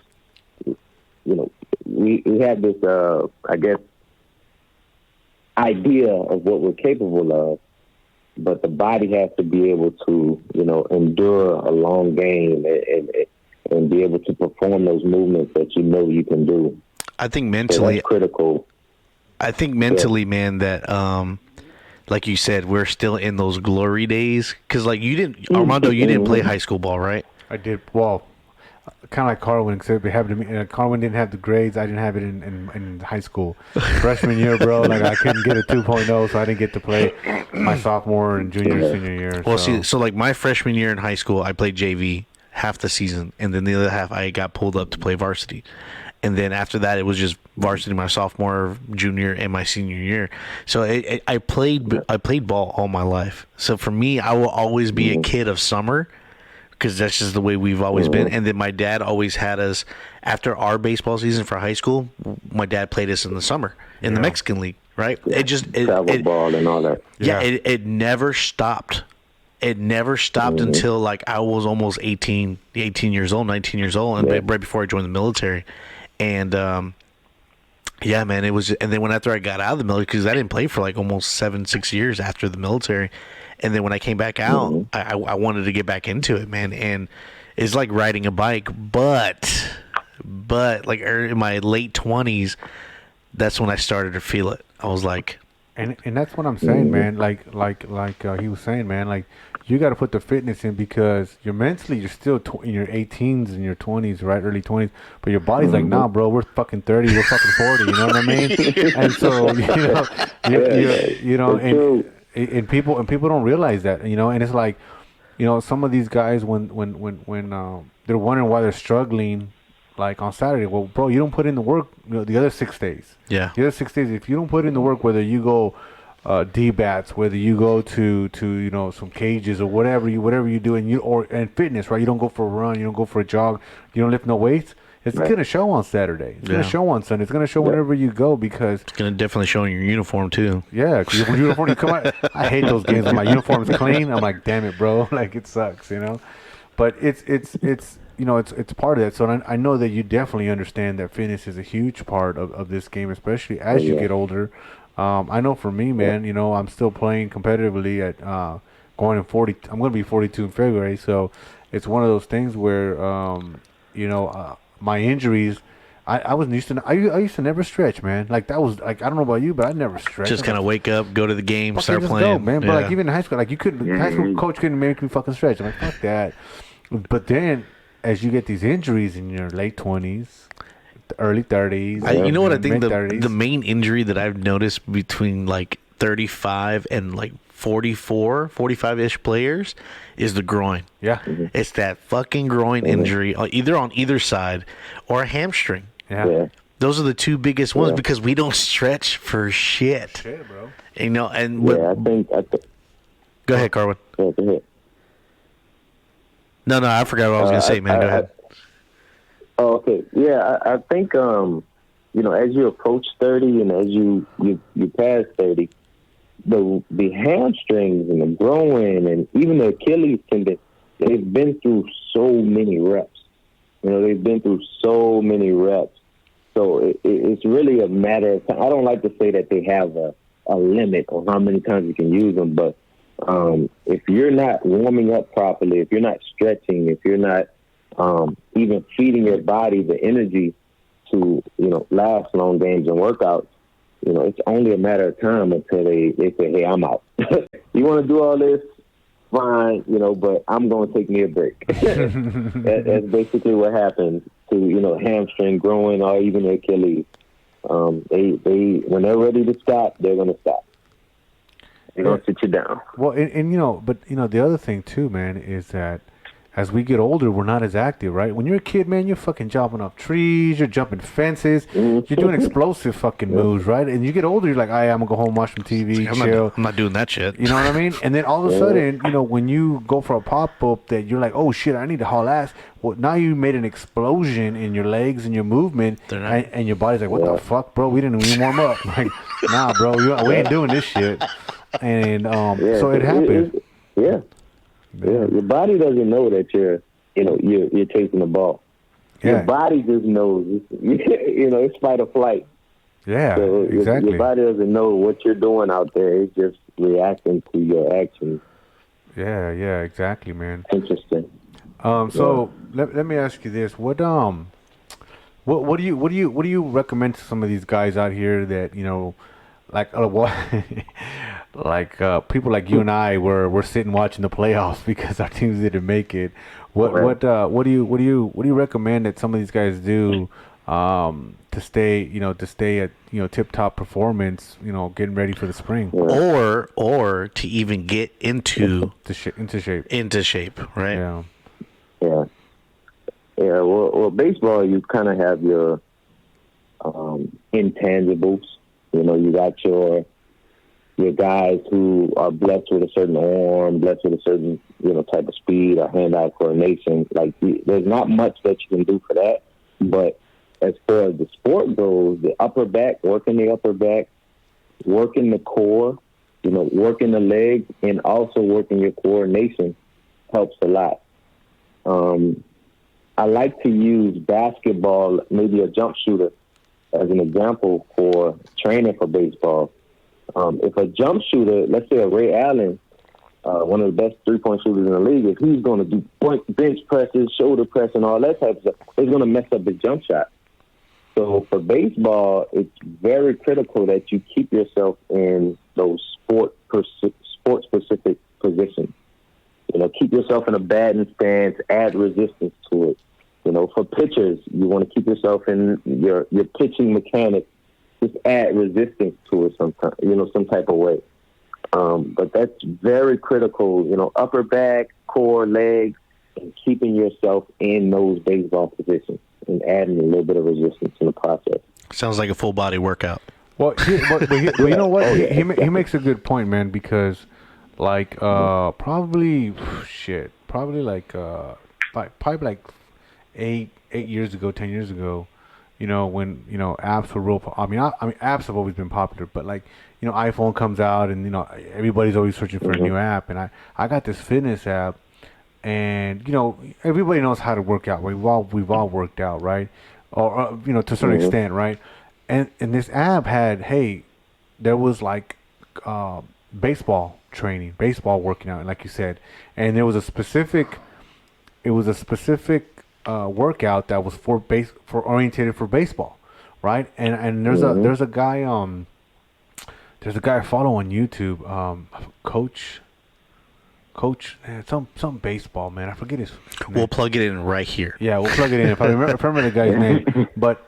we have this, I guess, idea of what we're capable of, but the body has to be able to, endure a long game and be able to perform those movements that you can do. I think So mentally, that's critical. man, that like you said, we're still in those glory days. Because like Armando, you didn't play high school ball, right? I did well, kind of like Carwin, except it happened to me. Carwin didn't have the grades. I didn't have it in high school. Freshman year, bro, like I couldn't get a 2.0, so I didn't get to play my sophomore and junior, senior year. Well, so. see, so like my freshman year in high school, I played JV half the season, and then the other half I got pulled up to play varsity. And then after that, it was just varsity my sophomore, junior, and my senior year. So I played ball all my life. So for me, I will always be a kid of summer because that's just the way we've always been. And then my dad always had us after our baseball season for high school. My dad played us in the summer in the Mexican League, right? Travel ball and all that. Yeah, Yeah. it never stopped. It never stopped until like I was almost 18 years old, 19 years old, and right before I joined the military. And yeah, man, it was. And then after I got out of the military, because I didn't play for like almost 6 years after the military, and then when I came back out, I wanted to get back into it, man. And it's like riding a bike, but like in my late 20s, that's when I started to feel it. I was like, And that's what I'm saying, man. Like he was saying, man. Like you got to put the fitness in because you're still in your 18s and your 20s, right, early 20s. But your body's like, nah, bro, we're fucking 30, we're fucking 40. You know what I mean? And so and people don't realize that, And it's like, some of these guys when they're wondering why they're struggling. Like on Saturday, well, bro, you don't put in the work. The other 6 days. yeah, The other 6 days, if you don't put in the work, whether you go D-bats, whether you go to some cages or whatever you do, and fitness, right? You don't go for a run, you don't go for a jog, you don't lift no weights. It's gonna show on Saturday. It's gonna show on Sunday. It's gonna show whenever you go because it's gonna definitely show in your uniform too. yeah, 'cause your uniform. You come out. I hate those games when my uniform's clean. I'm like, damn it, bro. Like it sucks, But it's it's part of that. So I know that you definitely understand that fitness is a huge part of this game, especially as you get older. I know for me, man, I'm still playing competitively at going in 40. I'm going to be 42 in February, so it's one of those things where my injuries. I wasn't used to. I used to never stretch, man. Like that was like I don't know about you, but I never stretched. Just kind of wake up, go to the game, Fucking start just playing, go, man. But Yeah. like even in high school, like you couldn't. High school coach couldn't make me fucking stretch. I'm like, fuck that. But then, as you get these injuries in your late 20s, early 30s, You know what I think mid-30s, the main injury that I've noticed between like 35 and like 45-ish players is the groin. yeah, It's that fucking groin injury, either on either side or a hamstring. yeah, Those are the two biggest ones because we don't stretch for shit. shit, bro. And Yeah, I think. go ahead, Carwin. Go ahead. No, I forgot what I was gonna say, man. Go ahead. Oh, okay. Yeah, I think as you approach 30 and as you pass 30, the hamstrings and the groin and even the Achilles they've been through so many reps. They've been through so many reps. So it's really a matter of time. I don't like to say that they have a limit on how many times you can use them, but if you're not warming up properly, if you're not stretching, if you're not even feeding your body the energy to last long games and workouts, it's only a matter of time until they say, hey, I'm out. You want to do all this fine, but I'm going to take me a break. That's basically what happens to, hamstring growing or even Achilles. They when they're ready to stop, they're going to stop. They're going to sit you down. Well, but the other thing too, man, is that as we get older, we're not as active, right? When you're a kid, man, you're fucking jumping off trees, you're jumping fences, you're doing explosive fucking moves, right? And you get older, you're like, I'm gonna go home, watch some TV, chill. I'm not doing that shit. You know what I mean? And then all of a sudden, when you go for a pop up, that you're like, oh shit, I need to haul ass. Well, now you made an explosion in your legs and your movement, and your body's like, what the fuck, bro? We didn't even warm up. Like, nah, bro, we ain't doing this shit. And so it happened. Yeah, your body doesn't know that you're chasing the ball. Yeah. Your body just knows. It's fight or flight. Yeah, so exactly. Your body doesn't know what you're doing out there. It's just reacting to your actions. Yeah, exactly, man. Interesting. So let me ask you this: what do you recommend to some of these guys out here that like like people like you and I we're sitting watching the playoffs because our teams didn't make it. What do you recommend that some of these guys do to stay at tip top performance, getting ready for the spring, or to even get into shape, right? Yeah. Well, baseball, you kind of have your intangibles. You got your guys who are blessed with a certain arm, blessed with a certain type of speed or hand-eye coordination. Like there's not much that you can do for that. But as far as the sport goes, the upper back, working the upper back, working the core, working the legs, and also working your coordination helps a lot. I like to use basketball, maybe a jump shooter, as an example for training for baseball. If a jump shooter, let's say a Ray Allen, one of the best three-point shooters in the league, if he's going to do bench presses, shoulder press, and all that type of stuff, it's going to mess up his jump shot. So for baseball, it's very critical that you keep yourself in those sport-specific positions. Keep yourself in a batting stance, add resistance to it. For pitchers, you want to keep yourself in your pitching mechanics, just add resistance to it some type of way. But that's very critical, upper back, core, legs, and keeping yourself in those baseball positions and adding a little bit of resistance in the process. Sounds like a full body workout. Well, but you know what? He makes a good point, man, because like probably like 8 years ago, 10 years ago, when apps were real. I mean, apps have always been popular, but like iPhone comes out and everybody's always searching for a new app, and I got this fitness app, and everybody knows how to work out. We've all worked out, right? Or to a certain extent, right? And this app had there was like baseball training, baseball working out, like you said, and there was a specific workout that was orientated for baseball, right? And there's a guy I follow on YouTube, coach some baseball, man. I forget his name. We'll plug it in right here. Yeah, we'll plug it in if I remember the guy's name. But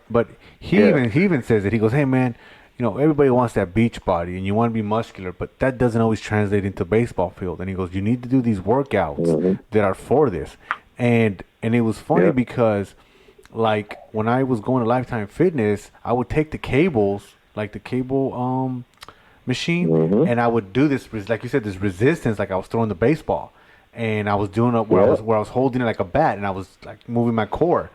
he even says it. He goes, hey man, everybody wants that beach body and you want to be muscular, but that doesn't always translate into baseball field. And he goes, you need to do these workouts that are for this. And it was funny because, like, when I was going to Lifetime Fitness, I would take the cables, like the cable machine, and I would do this, like you said, this resistance, like I was throwing the baseball, and I was doing it where I was holding it like a bat, and I was like moving my core,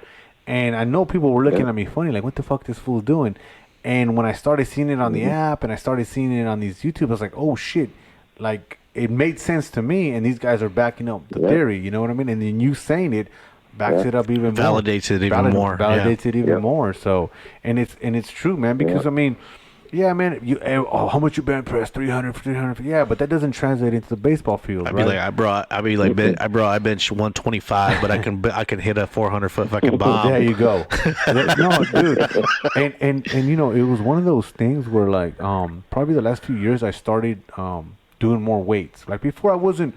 and I know people were looking at me funny, like, what the fuck this fool's doing? And when I started seeing it on the app, and I started seeing it on these YouTube, I was like, oh shit, like it made sense to me, and these guys are backing up the theory, you know what I mean? And then you saying it backs it up even more. Validates it even more. Validates it even more. So, and it's true, man, because I mean, yeah, man, how much you bench press? 300. Yeah, but that doesn't translate into the baseball field. I'd be like, I bench 125, but I can hit a 400-foot fucking bomb. There you go. No, dude, and it was one of those things where like probably the last few years I started doing more weights. Like before, I wasn't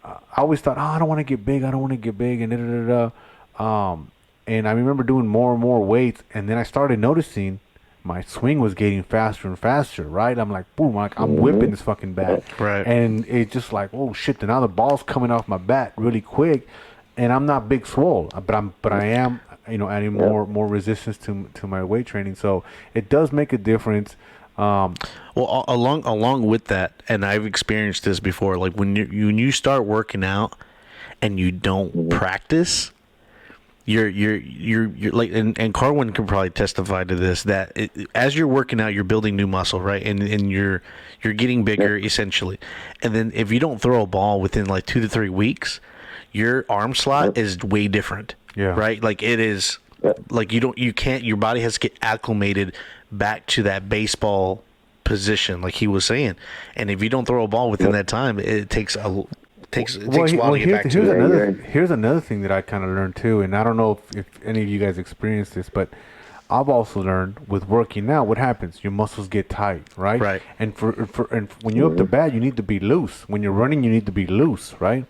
I always thought, oh, I don't want to get big. I don't want to get big, and da da da da. And I remember doing more and more weights, and then I started noticing my swing was getting faster and faster. Right? I'm like, boom! Like I'm whipping this fucking bat, Right. and it's just like, oh shit! Now the ball's coming off my bat really quick, and I'm not big swole, but I am, adding more resistance to my weight training. So it does make a difference. Well, along with that, and I've experienced this before. Like when you start working out and you don't practice, you're like, and Carwin can probably testify to this, that as you're working out, you're building new muscle, right? And you're getting bigger essentially. And then if you don't throw a ball within like 2 to 3 weeks, your arm slot is way different. Yeah. Right? Like it is like you can't, your body has to get acclimated back to that baseball position, like he was saying. And if you don't throw a ball within that time, it takes a while to get back to it. Here's another thing that I kind of learned too, and I don't know if any of you guys experienced this, but I've also learned with working out, what happens? Your muscles get tight, right? Right. And and when you're up to bat, you need to be loose. When you're running, you need to be loose, right?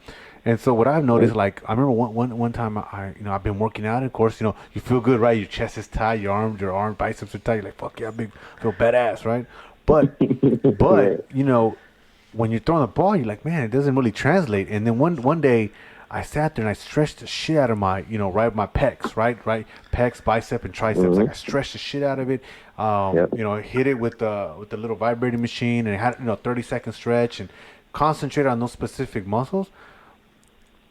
And so what I've noticed, like I remember one time I've been working out. Of course, you feel good, right? Your chest is tight, your arm biceps are tight. You're like, fuck yeah, feel badass, right? But when you're throwing the ball, you're like, man, it doesn't really translate. And then one day, I sat there and I stretched the shit out of my, right, my pecs, right, pecs, bicep, and triceps. Like I stretched the shit out of it. Hit it with the little vibrating machine, and it had 30-second stretch, and concentrate on those specific muscles.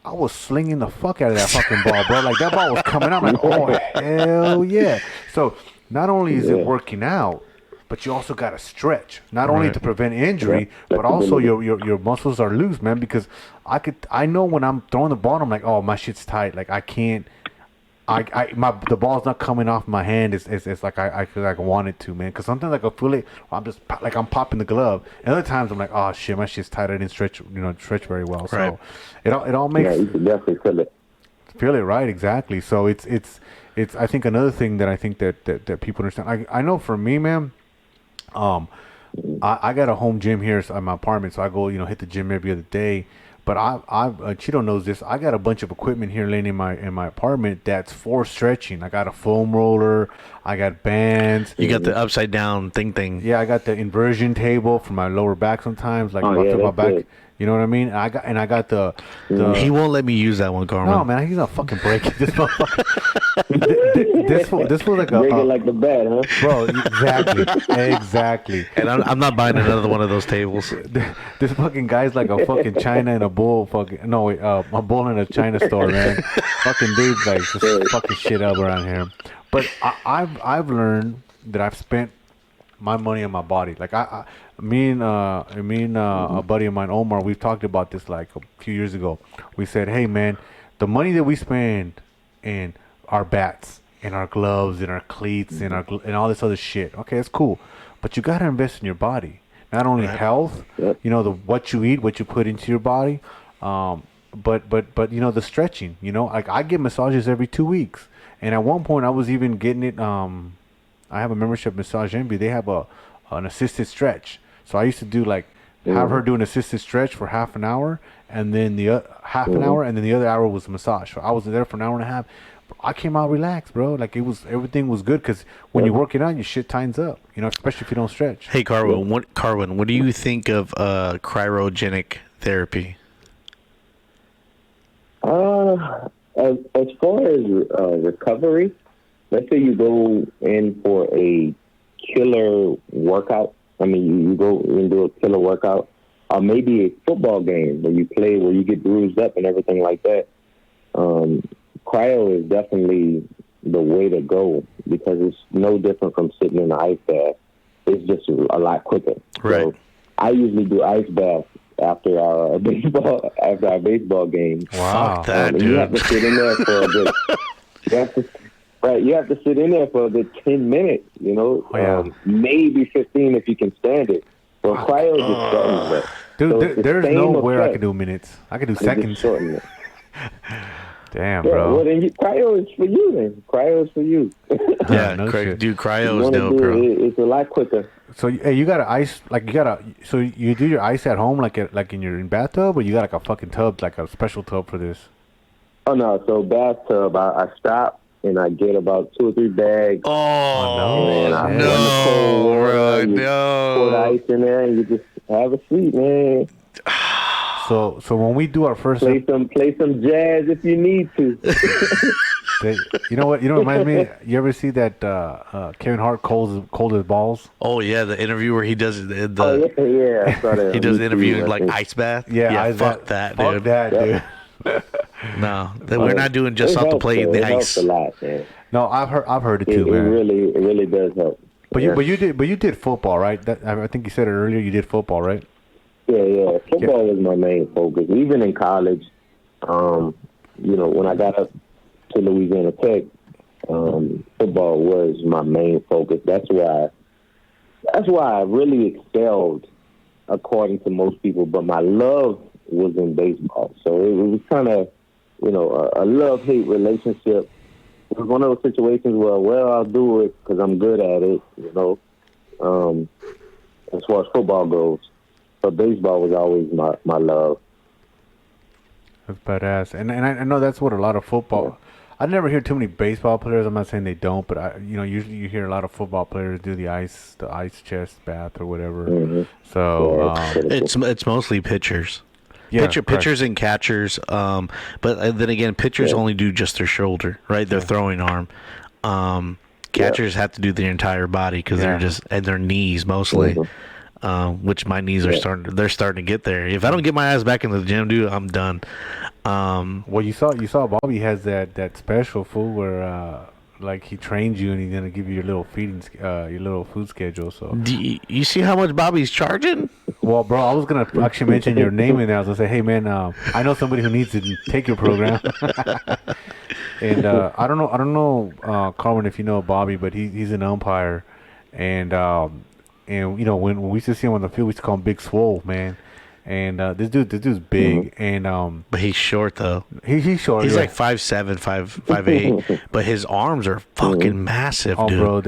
I was slinging the fuck out of that fucking ball, bro. Like that ball was coming out. I'm like, oh hell yeah! So not only is it working out, but you also got to stretch, not only to prevent injury, but also your muscles are loose, man. Because I know when I'm throwing the ball, I'm like, oh, my shit's tight. Like I can't, the ball's not coming off my hand. It's like I want it to, man. Because sometimes I can feel it. I'm just like I'm popping the glove. And other times I'm like, oh shit, my shit's tight. I didn't stretch very well. Right. So it all makes, you can definitely feel it. Feel it, right? Exactly. So it's I think another thing that I think that people understand. I know for me, man. I got a home gym here at my apartment, so I go, hit the gym every other day. But Cheeto knows this. I got a bunch of equipment here laying in my apartment that's for stretching. I got a foam roller. I got bands. You got the upside down thing. Yeah, I got the inversion table for my lower back sometimes, like my back. Good. You know what I mean? I got the He won't let me use that one, Carwin. No, man, he's not fucking breaking this motherfucker. this was like break it like the bat, huh? Bro, exactly. And I'm not buying another one of those tables. This fucking guy's like a fucking China and a bull. A bull in a China store, man. Fucking dude's like just fucking shit up around here. But I've learned that I've spent my money on my body. Like me and a buddy of mine, Omar, we've talked about this like a few years ago. We said, hey man, the money that we spend in our bats and our gloves and our cleats and and all this other shit, okay, that's cool, but you gotta invest in your body. Not only health, what you eat, what you put into your body, but the stretching. Like I get massages every 2 weeks, and at one point I was even getting it. I have a membership, Massage Envy. They have an assisted stretch. So I used to do have her do an assisted stretch for half an hour, and then the half an hour, and then the other hour was a massage. So I was there for an hour and a half. I came out relaxed, bro. Like everything was good, because when you're working out, your shit tightens up. Especially if you don't stretch. Hey, Carwin, what do you think of cryogenic therapy? As far as recovery, let's say you go in for a killer workout. I mean, you go and do a killer workout, or maybe a football game where you play, where you get bruised up and everything like that. Cryo is definitely the way to go, because it's no different from sitting in an ice bath. It's just a lot quicker. Right. So I usually do ice baths after our baseball game. Wow. Fuck that, dude. You have to sit in there for a bit. You have to sit in there for a good 10 minutes, maybe 15 if you can stand it. So cryo is just seconds. Dude, there's no way I can do minutes. I can do seconds. Damn, Yeah, bro. well then cryo is for you then. Cryo is for you. Yeah, No shit. dude, You cryo is want to dope, do bro. it's a lot quicker. So hey, you got to ice like you got to so you do your ice at home like in your bathtub, or you got like a fucking tub, like a special tub for this? Oh no, so bathtub, I stop and I get about 2 or 3 bags Oh and I shit. run the cold no, water. bro, You pour the no. ice in there and you just have a seat, man. So when we do our first Play some jazz if you need to. you know what reminds me? You ever see that Kevin Hart cold his balls? Oh yeah, the interview where he does the Oh yeah, I saw that. he on does the YouTube, interview in I like think. ice bath. Yeah, fuck that, fuck dude. that, Yep. dude. No, we're not doing just It off the helps, plate in though. the It helps ice. a lot, man. No, I've heard it It, too, it man. really does help. But Yeah. you did football, right? That I think you said it earlier. You did football, right? Yeah. Football was my main focus. Even in college, when I got up to Louisiana Tech, football was my main focus. That's why I really excelled, according to most people. But my love was in baseball, so it was kind of, a love-hate relationship. It was one of those situations where, well, I'll do it because I'm good at it, as far as football goes. But baseball was always my love. That's badass. And I know that's what a lot of football. I never hear too many baseball players. I'm not saying they don't, but usually you hear a lot of football players do the ice chest bath or whatever. Mm-hmm. So It's mostly pitchers. yeah, Pitchers and catchers. But then again, pitchers only do just their shoulder, right? Their throwing arm. Catchers have to do their entire body because they're just and their knees mostly. Which my knees are starting to get there. If I don't get my ass back in the gym, dude, I'm done. Well, you saw Bobby has that special food where like he trains you and he's gonna give you your little your little food schedule. So Do you see how much Bobby's charging? well, bro, I was gonna actually mention your name in there. I was gonna say, hey man, I know somebody who needs to take your program. And I don't know, Carwin, if you know Bobby, but he's an umpire, and when we used to see him on the field, we used to call him Big Swole, man. And this dude's big, and But he's short though. he's short. He's yeah. like 5'7", 5'8", but his arms are fucking massive, Oh, dude. bro,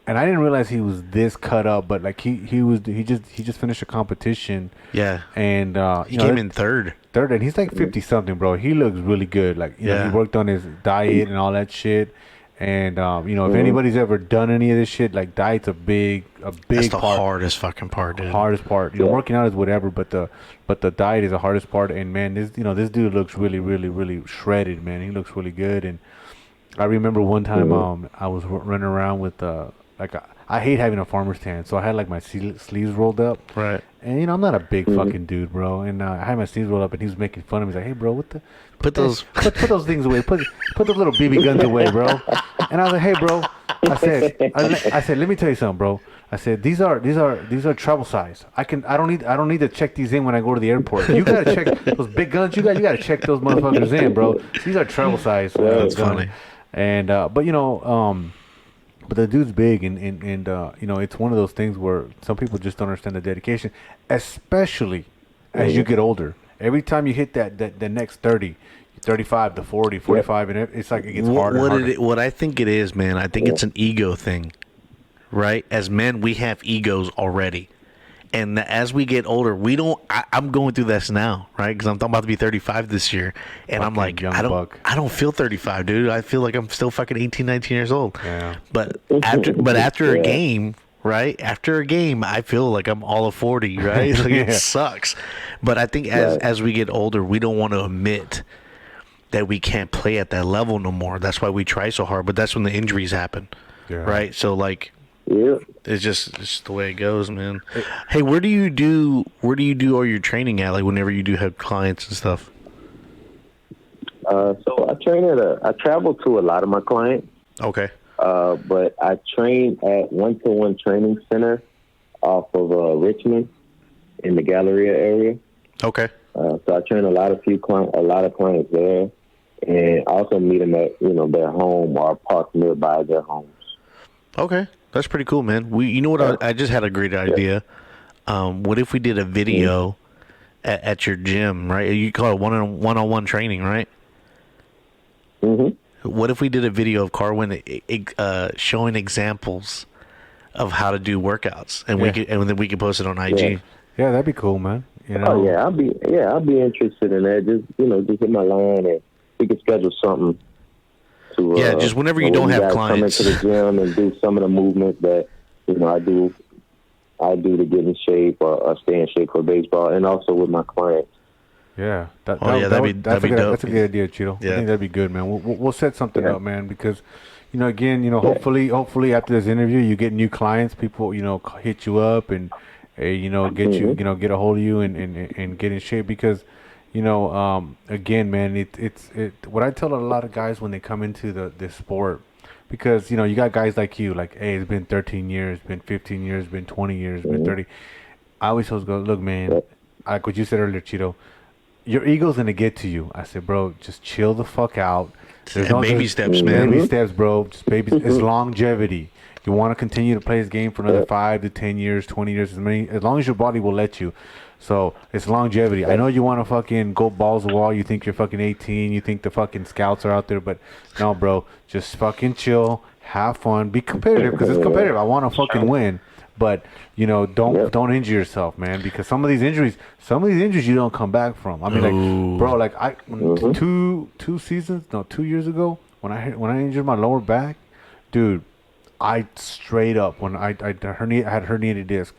and I didn't realize he was this cut up, but like he just finished a competition. Yeah, And he came in third. and he's like 50 something, bro. He looks really good. Like he worked on his diet and all that shit. And if anybody's ever done any of this shit, like diet's a big That's the part. hardest fucking part, dude. Hardest part. Working out is whatever, but the diet is the hardest part. And man, this dude looks really, really, really shredded, man. He looks really good. And I remember one time I was running around with I hate having a farmer's tan, so I had like my sleeves rolled up. Right. And I'm not a big fucking dude, bro. And I had my sleeves rolled up, and he was making fun of me. He's like, "Hey, bro, what the? Put those Put those things away. Put those little BB guns away, bro." And I was like, "Hey, bro," I said, "Let me tell you something, bro." I said, "These are travel size. I don't need to check these in when I go to the airport. You gotta check those big guns. You gotta check those motherfuckers in, bro. These are travel size." That's guns. funny. And but the dude's big, and it's one of those things where some people just don't understand the dedication, especially as you get older. Every time you hit that next 30, 35 to 40, 45, and it's like it gets harder and harder. What I think it is, man, I think it's an ego thing, right? As men, we have egos already. And as we get older, we don't. I'm going through this now, right? Because I'm about to be 35 this year, and I'm like, young I buck. don't feel 35, dude. I feel like I'm still fucking 18, 19 years old. Yeah. But after a game, right? After a game, I feel like I'm all of 40, right? Like Yeah. it sucks. But I think as we get older, we don't want to admit that we can't play at that level no more. That's why we try so hard. But that's when the injuries happen, right? So like. Yeah. It's just the way it goes, man. Hey, where do you do all your training at? Like whenever you do have clients and stuff. So I travel to a lot of my clients. Okay. But I train at one-to-one training center off of Richmond in the Galleria area. Okay. So I train a lot of clients there, and also meet them at their home or park nearby their homes. Okay. That's pretty cool, man. You know what? I just had a great idea. What if we did a video at your gym, right? You call it one-on-one training, right? What if we did a video of Carwin showing examples of how to do workouts, and then we could post it on IG. Yeah, that'd be cool, man. You know? Oh yeah, I'll be interested in that. Just hit my line and we can schedule something to just whenever you don't have clients, come into the gym and do some of the movements that I do to get in shape or stay in shape for baseball, and also with my clients. Yeah, that'd be dope. That's a good idea, Cheeto. Yeah. I think that'd be good, man. We'll set something up, man, because again, hopefully after this interview, you get new clients. People, hit you up and get you, get a hold of you and get in shape because, again, man, it's what I tell a lot of guys when they come into this sport, because you got guys like you, like, hey, it's been 13 years, been 15 years, been 20 years, been 30. I always go, look, man, like what you said earlier, Cheeto. Your ego's gonna get to you. I said, bro, just chill the fuck out. There's baby steps, man. Baby steps, bro. Just baby. It's longevity. You want to continue to play this game for another 5 to 10 years, 20 years, as long as your body will let you. So it's longevity. I know you want to fucking go balls to the wall. You think you're fucking 18. You think the fucking scouts are out there, but no, bro. Just fucking chill, have fun, be competitive because it's competitive. I want to fucking win. But don't injure yourself, man, because some of these injuries you don't come back from. I mean, like, bro, like 2 years ago when I injured my lower back, dude, I straight up when I had herniated disc,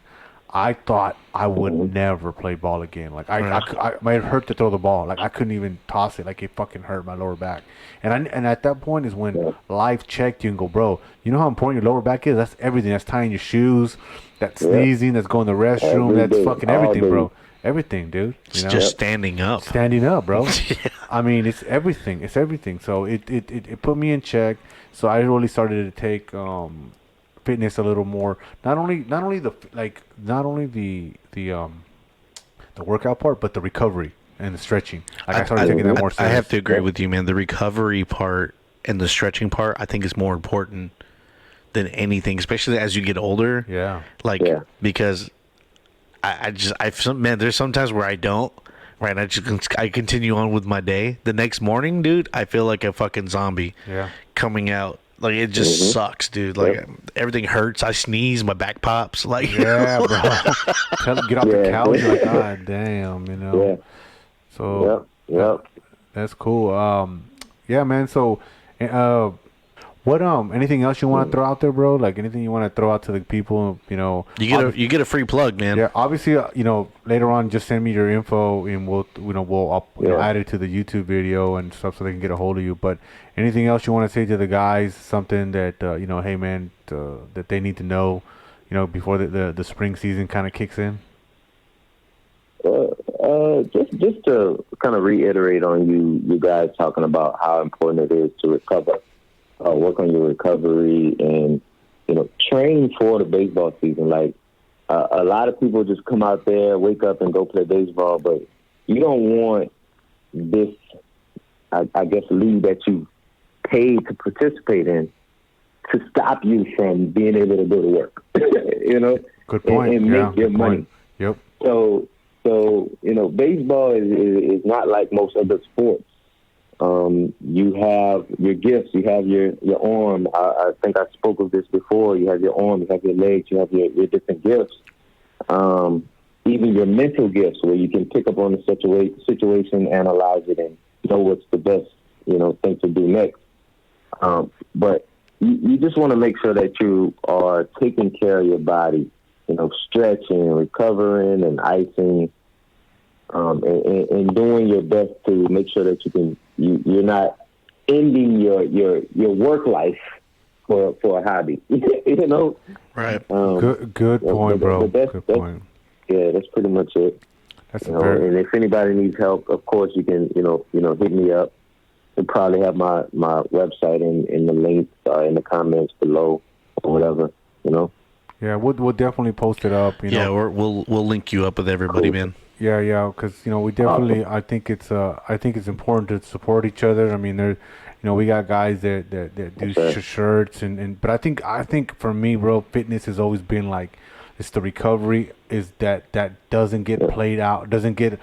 I thought I would never play ball again. Like I might hurt to throw the ball. Like I couldn't even toss it. Like it fucking hurt my lower back. And at that point is when life checked you and go, bro, you know how important your lower back is? That's everything. That's tying your shoes. That's sneezing. That's going to the restroom. That's fucking everything, bro. Everything, dude. It's just standing up. Standing up, bro. I mean, it's everything. It's everything. So it put me in check. So I really started to take fitness a little more. Not only the workout part, but the recovery and the stretching. Like I started taking that more serious. I have to agree with you, man. The recovery part and the stretching part, I think, is more important than anything, especially as you get older. Yeah. Because there's sometimes where I don't. Right, I continue on with my day. The next morning, dude, I feel like a fucking zombie. Yeah. Coming out. Like, it just sucks, dude. Like, everything hurts. I sneeze. My back pops. Like, yeah, bro. Get off the couch. You're like, God damn, Yeah. So, that's cool. Yeah, man. So, what anything else you want to throw out there, bro? Like anything you want to throw out to the people, You get a free plug, man. Yeah, obviously, later on, just send me your info and we'll add it to the YouTube video and stuff so they can get a hold of you. But anything else you want to say to the guys? Something that hey man, that they need to know, before the spring season kind of kicks in. Just to kind of reiterate on you guys talking about how important it is to recover. Work on your recovery and, train for the baseball season. Like, a lot of people just come out there, wake up and go play baseball, but you don't want this, I guess, league that you paid to participate in to stop you from being able to go to work, Good point. and make your money. Yep. So, baseball is not like most other sports. You have your gifts, you have your arm. I think I spoke of this before. You have your arm, you have your legs, you have your different gifts. Even your mental gifts, where you can pick up on the situation, analyze it, and know what's the best, thing to do next. But you just want to make sure that you are taking care of your body, stretching, recovering, and icing, and doing your best to make sure that you're not ending your work life for a hobby. Right. Good point, bro. Good point. Yeah, that's pretty much it. And if anybody needs help, of course you can hit me up. You'll probably have my website in the link in the comments below or whatever. Yeah, we'll definitely post it up. Yeah, we'll link you up with everybody, man. Yeah, because we definitely. I think it's important to support each other. I mean, we got guys that do shirts but I think for me, bro, fitness has always been like It's the recovery is that doesn't get played out, doesn't get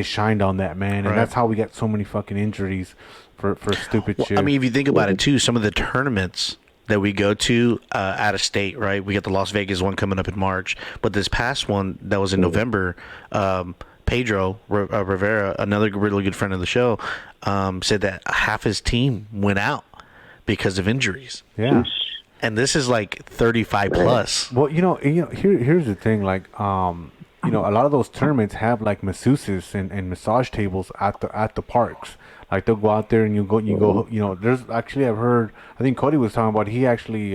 shined on that, man, and Right. that's how we get so many fucking injuries for stupid shit. I mean, if you think about it too, some of the tournaments that we go to out of state, right? We got the Las Vegas one coming up in March, but this past one that was in November, Pedro Rivera, another really good friend of the show, said that half his team went out because of injuries. Yeah. And this is like 35 plus. Well, here's the thing, like, a lot of those tournaments have like masseuses and massage tables at the parks. Like they'll go out there and you go. There's actually I've heard. I think Cody was talking about. He actually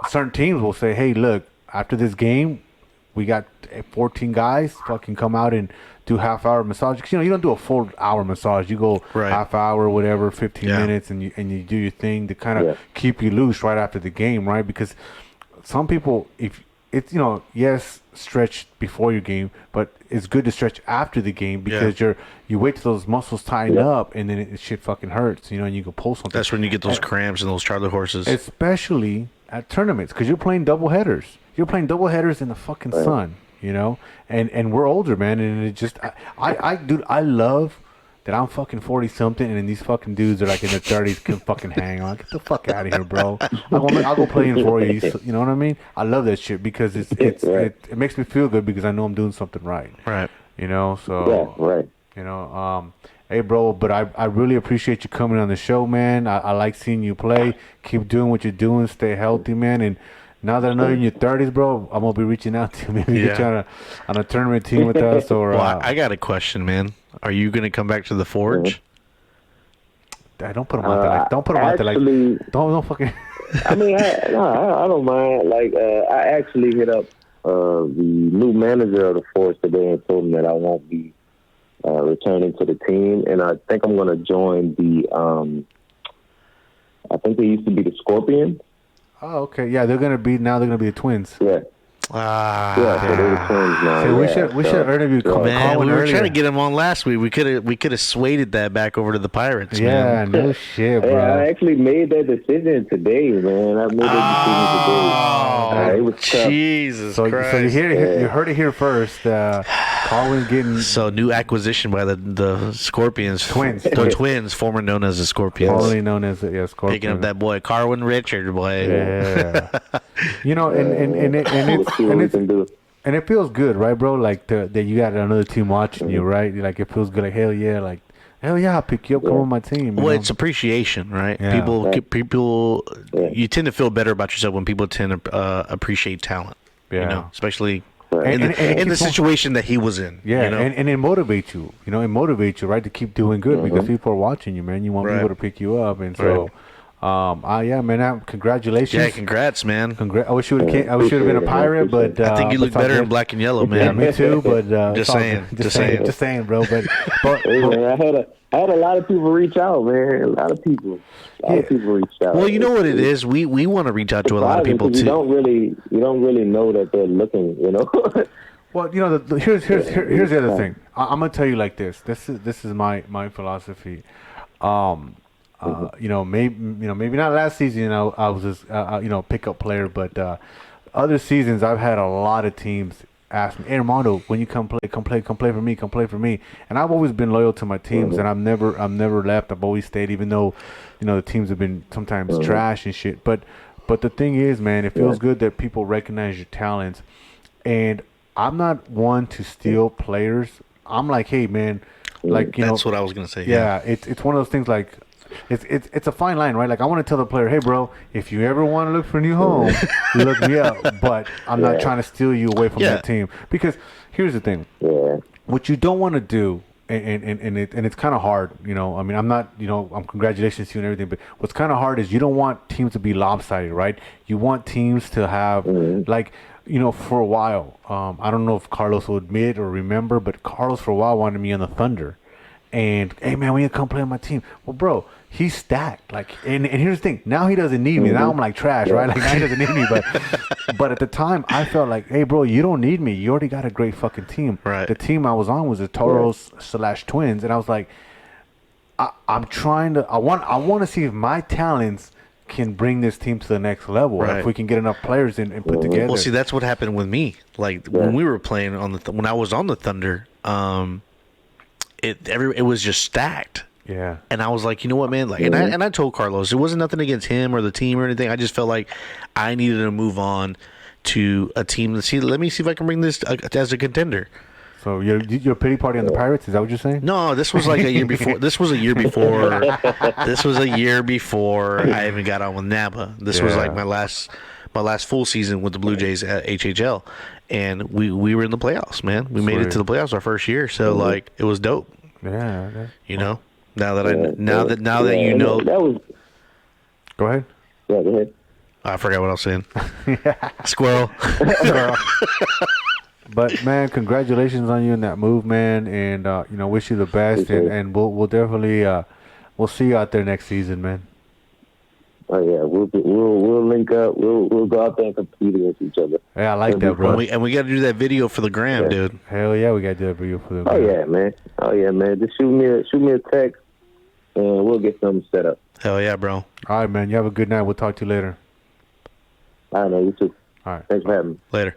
certain teams will say, hey, look, after this game, we got 14 guys. Fucking come out and do half-hour massage. 'Cause, you don't do a full hour massage. You go Right. half hour, whatever, 15 Yeah. minutes, and you do your thing to kind of keep you loose right after the game, right? Because some people, if it's yes, stretch before your game, but it's good to stretch after the game because you wait till those muscles tighten up, and then it shit fucking hurts, and you can pull something. That's when you get those cramps and those Charlie horses. Especially at tournaments, because you're playing double headers. You're playing double headers in the fucking sun, and we're older, man, and it just dude, I love that I'm fucking 40 something, and then these fucking dudes are like in their 30s can fucking hang on. Get the fuck out of here, bro. I'll go play in for you. You know what I mean? I love that shit because it makes me feel good because I know I'm doing something right. Right. So Yeah, right. Hey, bro, but I really appreciate you coming on the show, man. I like seeing you play. Keep doing what you're doing. Stay healthy, man. And now that I know you're in your 30s, bro, I'm going to be reaching out to you. Maybe get you on a tournament team with us. Or Well, I got a question, man. Are you going to come back to the Forge? Don't put them out there. Like, don't put them out there. Like, don't fucking. I mean, I don't mind. Like, I actually hit up the new manager of the Force today and told him that I won't be returning to the team, and I think I'm going to join the. I think they used to be the Scorpions. Oh, okay. Yeah, they're gonna be the Twins. Yeah. Ah, So they're the Twins now. See, we should have interviewed man, we were earlier. trying to get him on last week. We could have swayed that back over to the Pirates. Yeah, man. no shit, bro. Hey, I actually made that decision today, man. I made that decision today. It was tough. Jesus So Christ. you heard it here first. Carwin's getting So new acquisition by the Scorpions. Twins. The Twins, former known as the Scorpions. formerly known as Scorpion. Picking up that boy, Carwin Richard, boy. Yeah. We'll see what we can do. And it feels good, right, bro? Like that you got another team watching you, right? Like it feels good. Like hell yeah, I'll pick you up. Come on my team. Well, it's appreciation, right? Yeah. People, you tend to feel better about yourself when people tend to appreciate talent. Yeah. Especially And in the situation that he was in. Yeah, you know? and it motivates you. It motivates you, right, to keep doing good because people are watching you, man. You want people to pick you up, and so, yeah, man. Congratulations. Yeah, congrats, man. I wish you would have been a pirate, but I think you look it's all better in good. black and yellow, Yeah, man. me too. But Just it's all saying, good. just saying. bro. But Hey, man, I had a lot of people reach out, man. A lot of people reached out. Well, you know what it is. We want to reach out to a lot of people Because too. You don't really know that they're looking. well, here's the other thing. I'm gonna tell you like this. This is my philosophy. Maybe not last season. I was just pickup player, but other seasons I've had a lot of teams ask me, "Hey, Armando, when you come play for me." And I've always been loyal to my teams, and I've never left. I've always stayed, even though the teams have been sometimes trash and shit. But the thing is, man, it feels good that people recognize your talents, and I'm not one to steal players. I'm like, hey, man, like That's what I was gonna say. yeah, it's one of those things like it's a fine line, right? Like I want to tell the player, hey, bro, if you ever want to look for a new home, look me up. But I'm not trying to steal you away from that team, because here's the thing: what you don't want to do, and it's kind of hard, I mean, I'm not, I'm congratulations to you and everything, but what's kind of hard is you don't want teams to be lopsided, right? You want teams to have like. For a while, I don't know if Carlos will admit or remember, but Carlos for a while wanted me on the Thunder. And, hey, man, when you come play on my team? Well, bro, he's stacked. Like, and here's the thing. Now he doesn't need me. Now I'm like trash, right? Like, now he doesn't need me. But at the time, I felt like, hey, bro, you don't need me. You already got a great fucking team. Right. The team I was on was the Toros / Twins. And I was like, I want to see if my talents can bring this team to the next level. Right. If we can get enough players and put together. Well, see, that's what happened with me. Like when we were playing on when I was on the Thunder, it was just stacked. Yeah. And I was like, you know what, man? Like, and I told Carlos, it wasn't nothing against him or the team or anything. I just felt like I needed to move on to a team to see. Let me see if I can bring this as a contender. So your pity party on the Pirates? Is that what you're saying? No, this was like a year before. This was a year before. This was a year before I even got on with NABA. This was like my last full season with the Blue Jays at HHL, and we were in the playoffs, man. We made it to the playoffs our first year, so like it was dope. Yeah. You know, now that you know. That was. Go ahead. Yeah, go ahead. I forgot what I was saying. Squirrel. But man, congratulations on you in that move, man, and wish you the best, and we'll definitely we'll see you out there next season, man. Oh yeah, we'll link up. We'll go out there and compete against each other. Yeah, I like that, bro. And we got to do that video for the gram, dude. Hell yeah, we got to do that video for the Oh gram. yeah, man. Just shoot me a text, and we'll get something set up. Hell yeah, bro. All right, man. You have a good night. We'll talk to you later. I know you too. All right. Thanks for having me. Later.